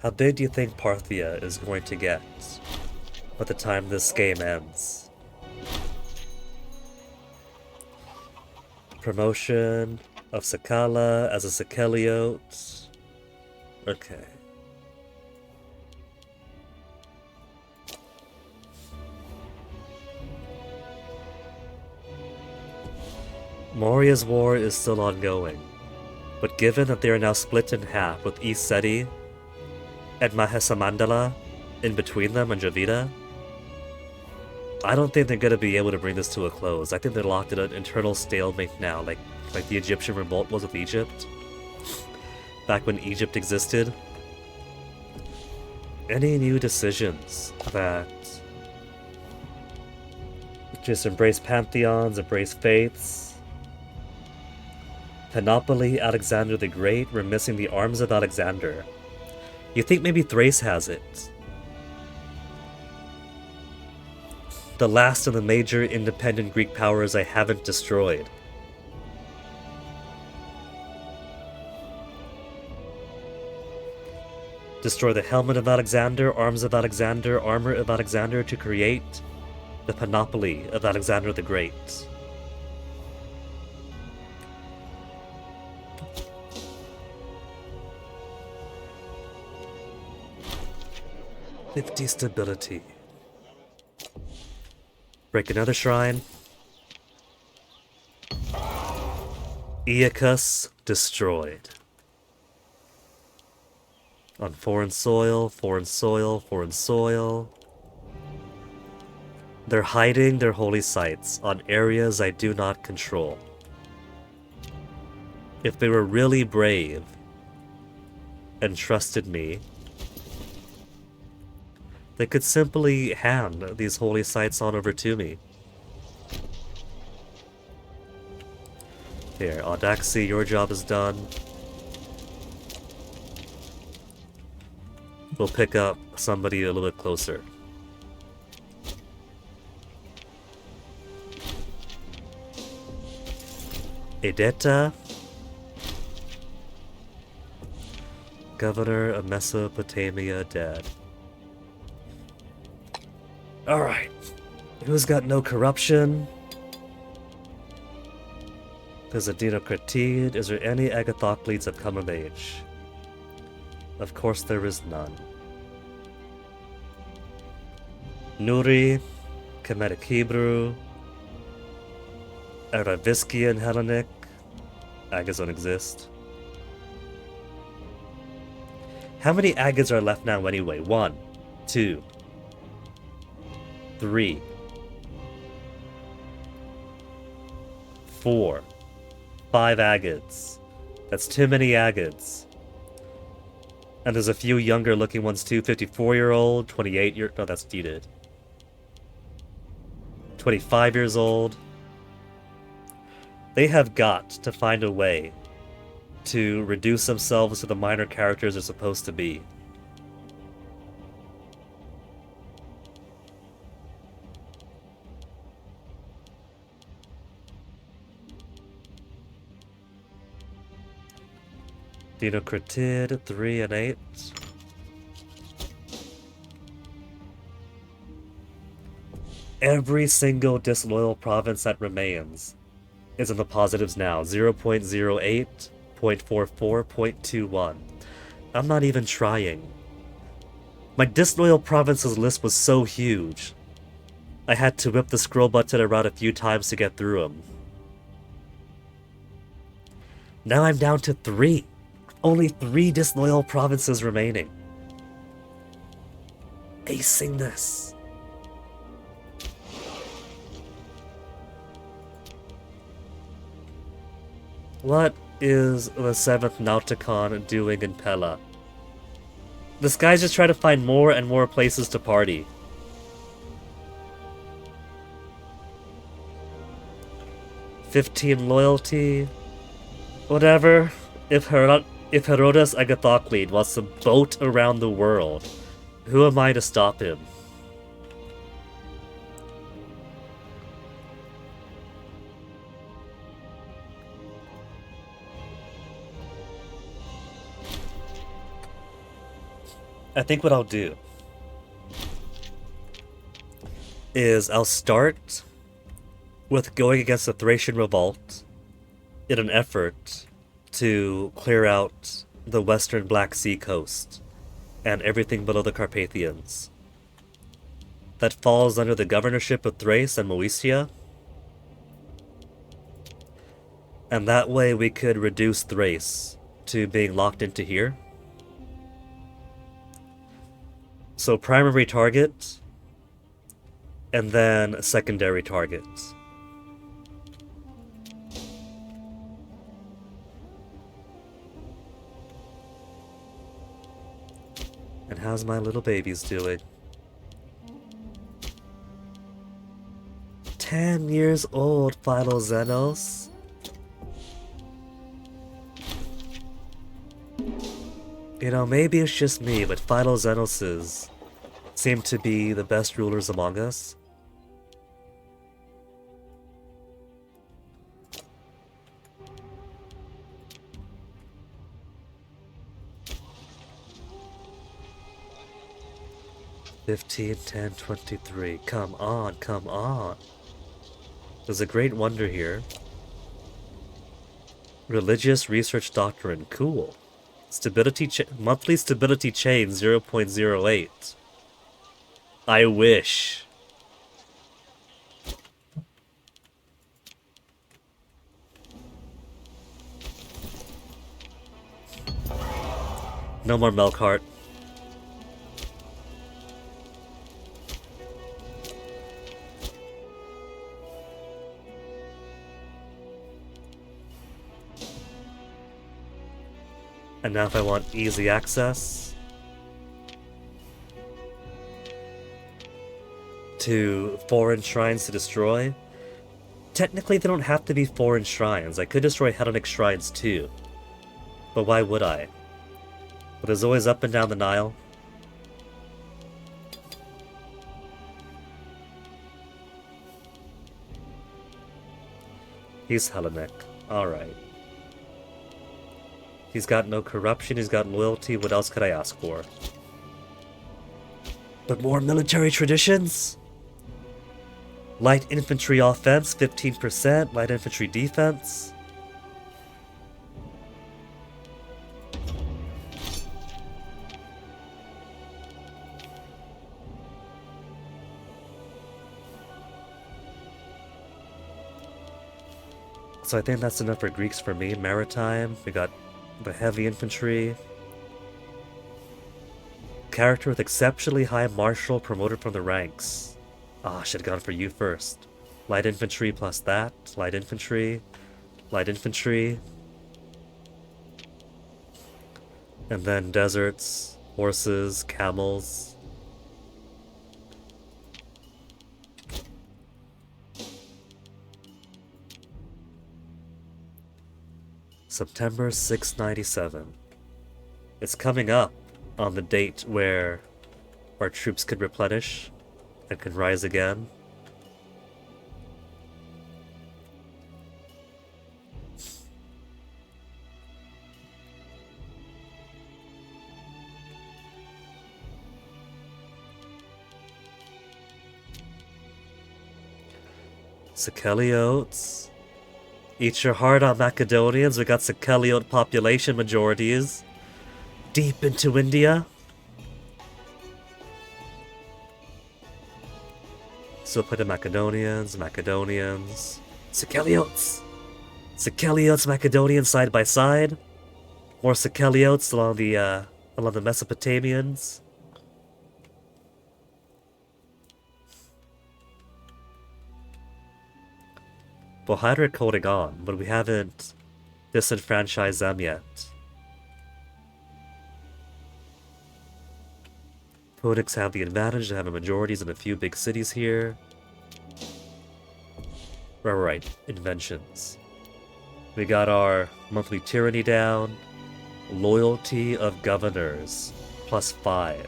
How big do you think Parthia is going to get by the time this game ends? Promotion of Sakala as a Sakeliote. Okay. Moria's war is still ongoing, but given that they are now split in half with East Seti and Mahesamandala in between them and Javida, I don't think they're going to be able to bring this to a close. I think they're locked in an internal stalemate now, like the Egyptian revolt was with Egypt, back when Egypt existed. Any new decisions that just embrace pantheons, embrace faiths? Panoply, Alexander the Great, we're missing the arms of Alexander. You think maybe Thrace has it? The last of the major independent Greek powers I haven't destroyed. Destroy the helmet of Alexander, arms of Alexander, armor of Alexander to create the panoply of Alexander the Great. Stability. Break another shrine. Aeacus destroyed. On foreign soil, foreign soil, foreign soil. They're hiding their holy sites on areas I do not control. If they were really brave and trusted me, they could simply hand these holy sites on over to me. Here, Audaxi, your job is done. We'll pick up somebody a little bit closer. Edetta, Governor of Mesopotamia, dead. Alright. Who's got no corruption? There's a Dinocratide. Is there any Agathocles that come of age? Of course there is none. Nuri, Kemetic Hebrew, Araviskian Hellenic. Agads don't exist. How many Agads are left now anyway? 1, 2, 3, 4, 5 Agads. That's too many Agads. And there's a few younger looking ones too. 54-year-old, 28-year... No, that's deeded. 25 years old. They have got to find a way to reduce themselves to the minor characters they're supposed to be. Dinocratid, 3 and 8. Every single disloyal province that remains is in the positives now. 0.08, 0.44.21. I'm not even trying. My disloyal provinces list was so huge. I had to whip the scroll button around a few times to get through them. Now I'm down to 3. Only 3 disloyal provinces remaining. Acing this. What is the 7th Nauticon doing in Pella? This guy's just trying to find more and more places to party. "15 loyalty. Whatever. If Herodes Agathocles wants to boat around the world, who am I to stop him?" I think what I'll do is I'll start with going against the Thracian Revolt in an effort to clear out the western Black Sea coast and everything below the Carpathians. That falls under the governorship of Thrace and Moesia. And that way we could reduce Thrace to being locked into here. So primary target, and then secondary targets. And how's my little babies doing? 10 years old, Philoxenos. You know, maybe it's just me, but Philoxenoses seem to be the best rulers among us. "15, 10, 23. Come on, come on. There's a great wonder here. Religious research doctrine. Cool. Monthly stability chain 0.08. I wish. No more Melkart. And now if I want easy access to foreign shrines to destroy, technically they don't have to be foreign shrines. I could destroy Hellenic shrines too. But why would I? But there's always up and down the Nile. He's Hellenic. Alright. He's got no corruption, he's got loyalty, what else could I ask for? But more military traditions? Light infantry offense, 15%, light infantry defense. So I think that's enough for Greeks for me. Maritime, we got the heavy infantry. Character with exceptionally high martial promoted from the ranks. Ah, should have gone for you first. Light infantry plus that. Light infantry. Light infantry. And then deserts, horses, camels. September 697. It's coming up on the date where our troops could replenish and can rise again. Sikeliotes. Eat your heart out, Macedonians. We got Syracusae population majorities. Deep into India. So put the Macedonians. Syracusae. Syracusae, Macedonians side by side. More Syracusae along the Mesopotamians. Bohydric holding on, but we haven't disenfranchised them yet. Punics have the advantage to having majorities in a few big cities here. Right. Inventions. We got our monthly tyranny down. Loyalty of governors, +5.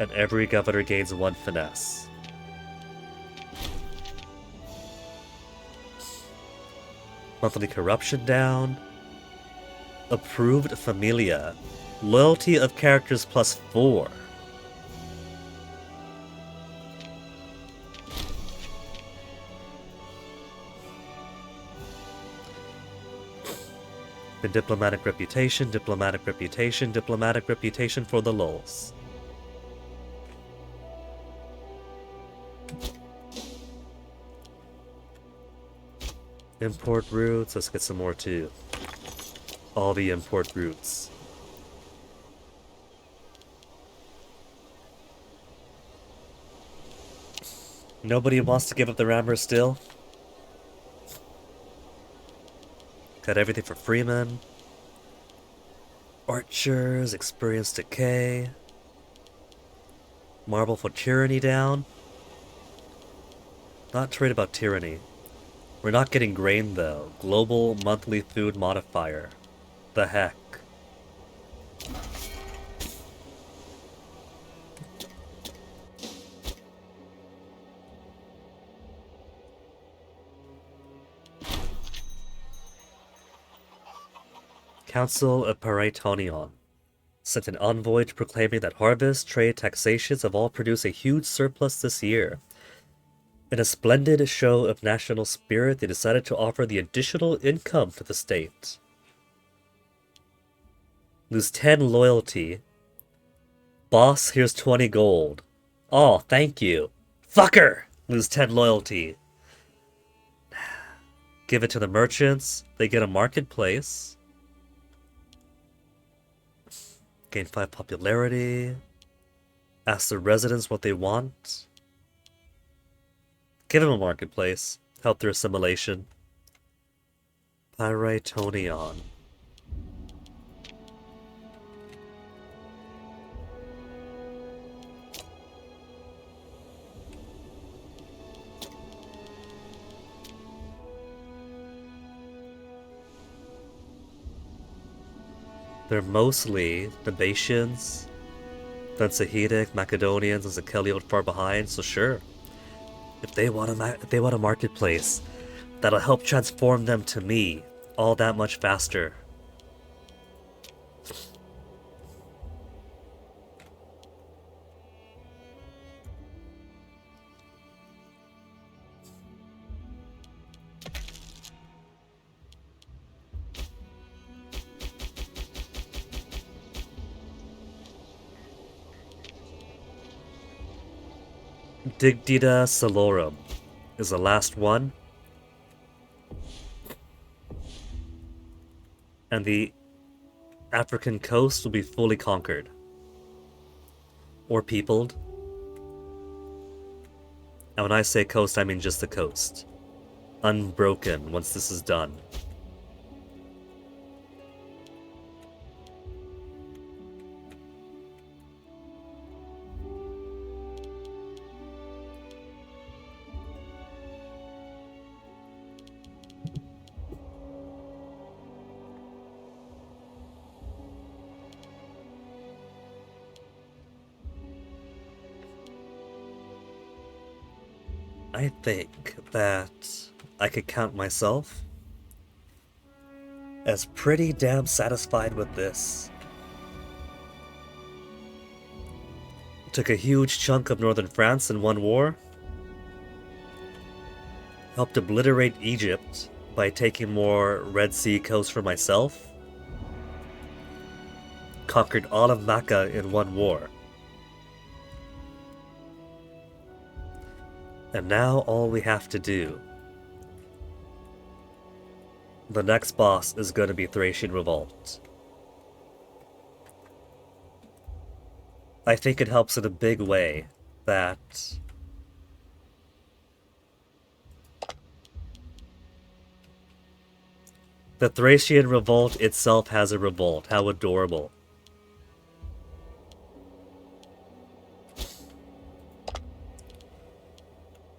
And every governor gains 1 finesse. Monthly corruption down. Approved familia. Loyalty of characters +4. The diplomatic reputation for the lulz. Import routes, let's get some more too. All the import routes. Nobody wants to give up the rammer still. Got everything for Freeman. Archers, experience decay. Marble for tyranny down. Not worried about tyranny. We're not getting grain though. Global monthly food modifier. The heck. Council of Paraitonion sent an envoy proclaiming that harvest, trade, taxations have all produced a huge surplus this year. In a splendid show of national spirit, they decided to offer the additional income to the state. Lose 10 loyalty. Boss, here's 20 gold. Oh, thank you. Fucker! Lose 10 loyalty. Give it to the merchants. They get a marketplace. Gain 5 popularity. Ask the residents what they want. Give them a marketplace. Help their assimilation. Pyritonion. They're mostly Nabateans, then Sahidic, Macedonians, and Syracusae far behind, so sure. If they want a marketplace, that'll help transform them to me all that much faster. Digdida Salorum is the last one. And the African coast will be fully conquered. Or peopled. And when I say coast, I mean just the coast. Unbroken once this is done. I think that I could count myself as pretty damn satisfied with this. Took a huge chunk of northern France in one war. Helped obliterate Egypt by taking more Red Sea coast for myself. Conquered all of Makkah in one war. And now all we have to do, the next boss is going to be Thracian Revolt. I think it helps in a big way that the Thracian Revolt itself has a revolt. How adorable.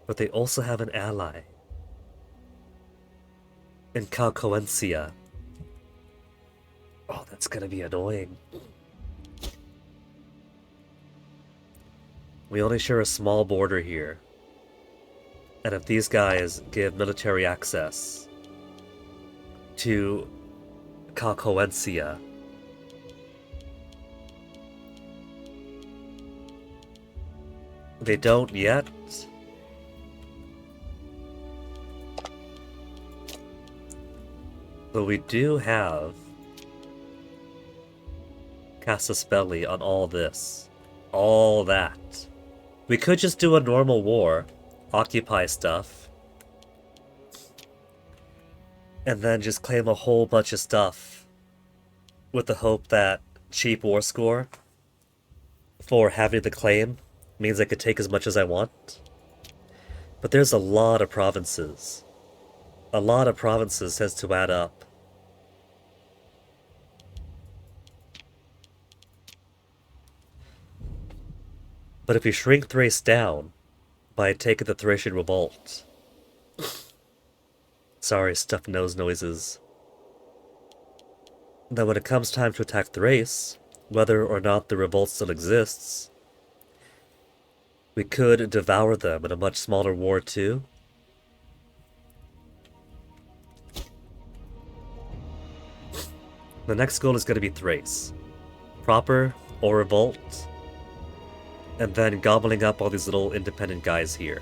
But they also have an ally in Calcoencia. Oh, that's gonna be annoying. We only share a small border here. And if these guys give military access to Calcoencia, they don't yet. But we do have Casaspelli on all this. All that. We could just do a normal war, occupy stuff, and then just claim a whole bunch of stuff with the hope that cheap war score for having the claim means I could take as much as I want. But there's a lot of provinces. A lot of provinces has to add up. But if you shrink Thrace down by taking the Thracian Revolt... Sorry, stuffed nose noises. Then when it comes time to attack Thrace, whether or not the revolt still exists, we could devour them in a much smaller war too. The next goal is going to be Thrace. Proper or revolt. And then gobbling up all these little independent guys here.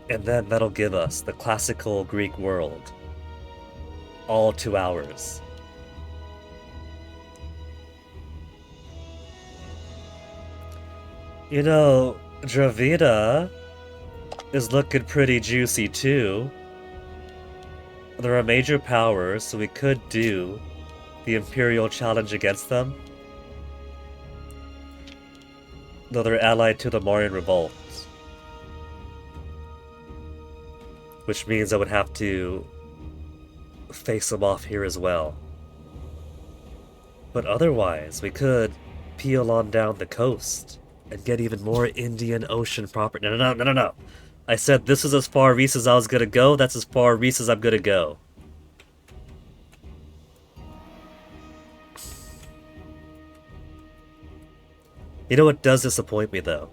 And then that'll give us the classical Greek world. All 2 hours. You know, Dravida is looking pretty juicy too. They're a major power, so we could do the Imperial challenge against them. Though they're allied to the Marian Revolt. Which means I would have to face them off here as well. But otherwise, we could peel on down the coast and get even more Indian Ocean property. No. I said this is as far east as I was gonna go, that's as far east as I'm gonna go. You know what does disappoint me, though?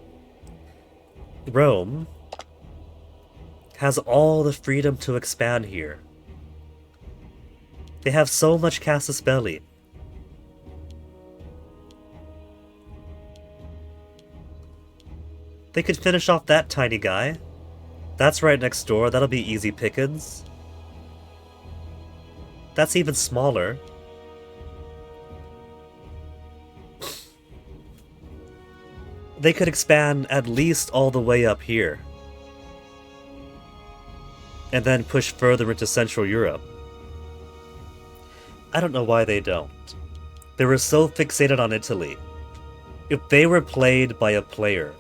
Rome has all the freedom to expand here. They have so much casus belli. They could finish off that tiny guy. That's right next door, that'll be easy pickings. That's even smaller. They could expand at least all the way up here. And then push further into Central Europe. I don't know why they don't. They were so fixated on Italy. If they were played by a player,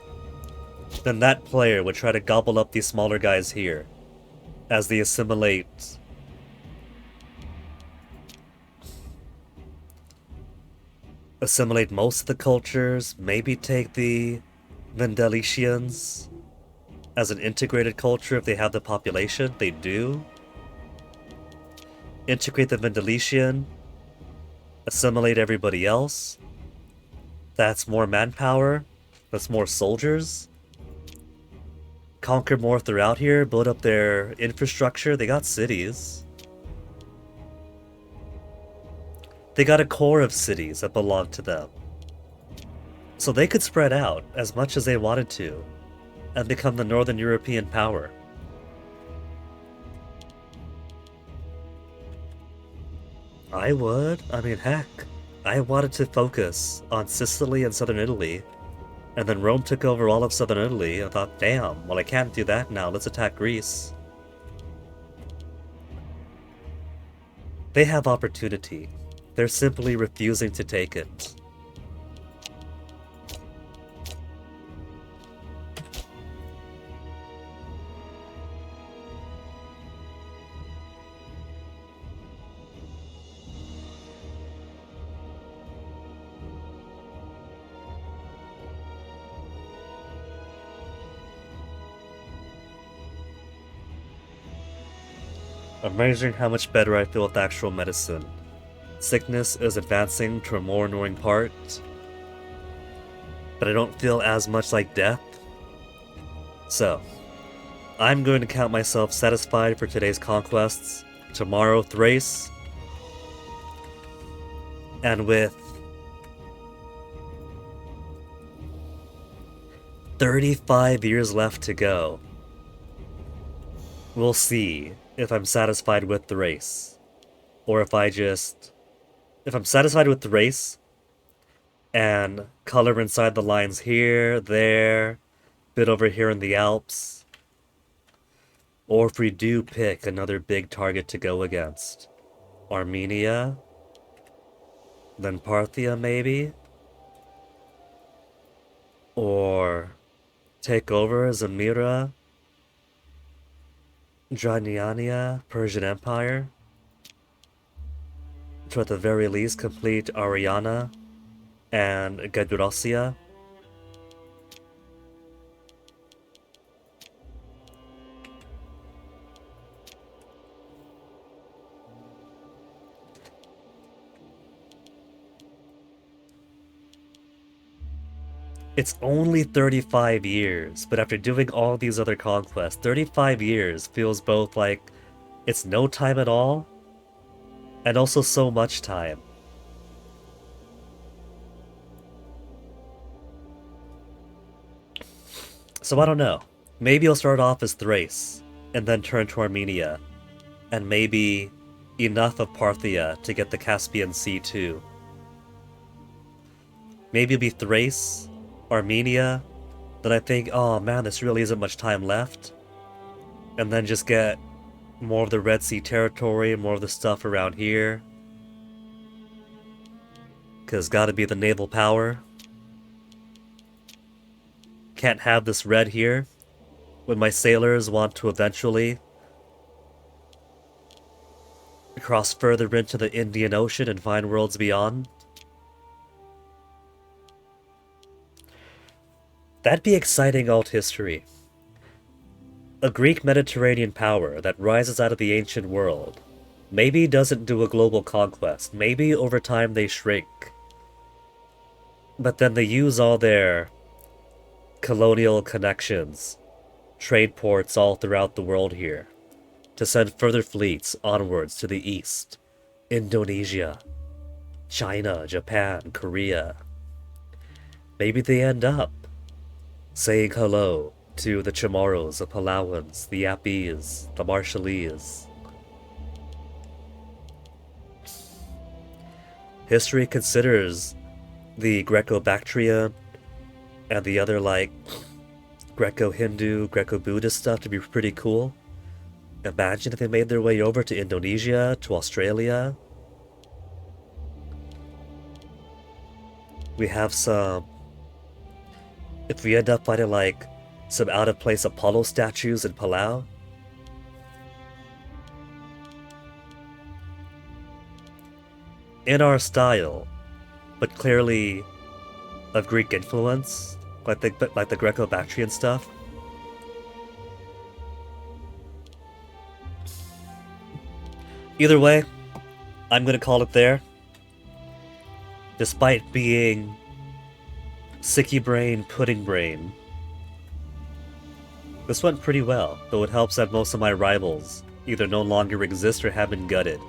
then that player would try to gobble up these smaller guys here as they assimilate most of the cultures, maybe take the Vendelicians as an integrated culture if they have the population. They do. Integrate the Vendelician, assimilate everybody else. That's more manpower, that's more soldiers. Conquer more throughout here, build up their infrastructure. They got cities. They got a core of cities that belong to them. So they could spread out as much as they wanted to. and become the Northern European power. I would. I mean, heck. I wanted to focus on Sicily and southern Italy, and then Rome took over all of southern Italy. I thought, damn, well I can't do that now, let's attack Greece. They have opportunity. They're simply refusing to take it. Amazing how much better I feel with actual medicine. Sickness is advancing to a more annoying part, but I don't feel as much like death. So, I'm going to count myself satisfied for today's conquests. Tomorrow, Thrace. And with 35 years left to go, we'll see if I'm satisfied with the race. Or if I'm satisfied with the race, and color inside the lines here, there, bit over here in the Alps, or if we do pick another big target to go against. Armenia, then Parthia maybe? Or take over Zamira, Draniania, Persian Empire, to at the very least complete Ariana and Gedrossia. It's only 35 years, but after doing all these other conquests, 35 years feels both like it's no time at all, and also so much time. So I don't know. Maybe I'll start off as Thrace, and then turn to Armenia, and maybe enough of Parthia to get the Caspian Sea too. Maybe it'll be Thrace, Armenia, then I think, oh man, this really isn't much time left. And then just get more of the Red Sea territory, more of the stuff around here. Cause gotta be the naval power. Can't have this red here when my sailors want to eventually cross further into the Indian Ocean and find worlds beyond. That'd be exciting alt history. A Greek Mediterranean power that rises out of the ancient world. Maybe doesn't do a global conquest. Maybe over time they shrink. But then they use all their colonial connections, trade ports all throughout the world here, to send further fleets onwards to the east. Indonesia, China, Japan, Korea. Maybe they end up saying hello to the Chamorros, the Palauans, the Yapese, the Marshallese. History considers the Greco-Bactrian and the other like Greco-Hindu, Greco-Buddhist stuff to be pretty cool. Imagine if they made their way over to Indonesia, to Australia. We have some... If we end up finding like some out-of-place Apollo statues in Palau. In our style, but clearly of Greek influence, like the Greco-Bactrian stuff. Either way, I'm gonna call it there. Despite being sicky brain, pudding brain, this went pretty well, though it helps that most of my rivals either no longer exist or have been gutted.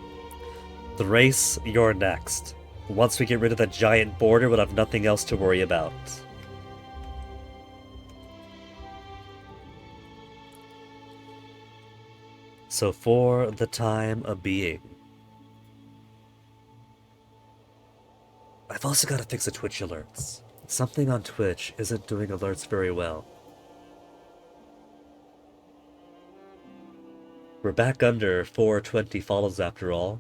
The race, you're next. Once we get rid of that giant border, we'll have nothing else to worry about. So for the time of being, I've also got to fix the Twitch alerts. Something on Twitch isn't doing alerts very well. We're back under 420 follows after all,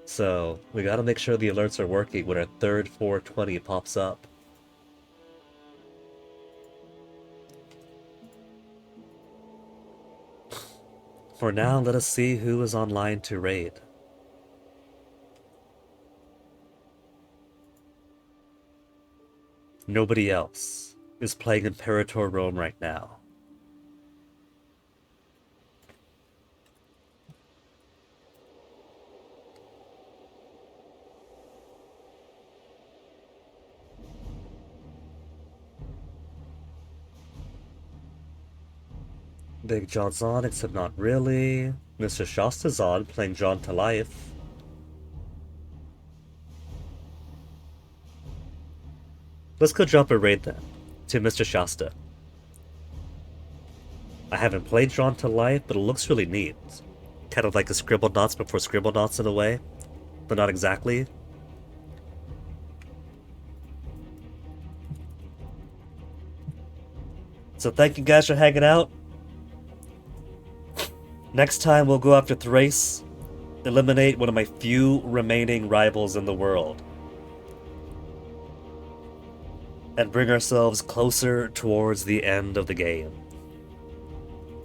so we gotta make sure the alerts are working when our third 420 pops up. For now, let us see who is online to raid. Nobody else is playing Imperator Rome right now. Big John's on, except not really. Mr. Shasta's on, playing John to life. Let's go drop a raid then, to Mr. Shasta. I haven't played Drawn to Life, but it looks really neat. Kind of like a Scribblenauts before Scribblenauts in a way, but not exactly. So thank you guys for hanging out. Next time we'll go after Thrace, eliminate one of my few remaining rivals in the world, and bring ourselves closer towards the end of the game.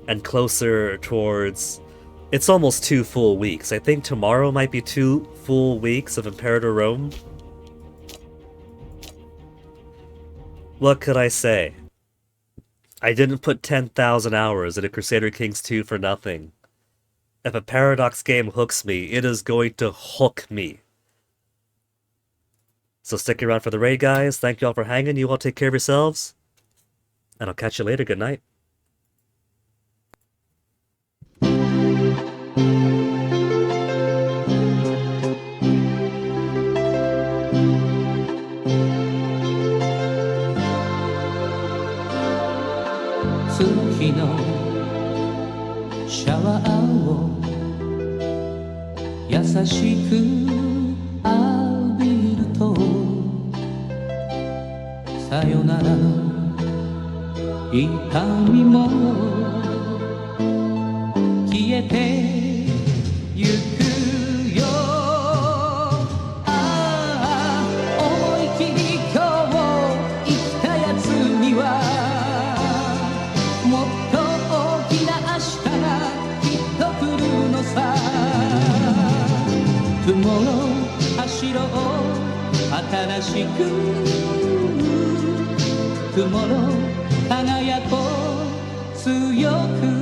And closer towards... It's almost 2 full weeks. I think tomorrow might be 2 full weeks of Imperator Rome. What could I say? I didn't put 10,000 hours into Crusader Kings 2 for nothing. If a Paradox game hooks me, it is going to hook me. So stick around for the raid, guys. Thank you all for hanging. You all take care of yourselves. And I'll catch you later. Good night.
Tomorrow 走ろう新しく Tomorrow 輝こう強く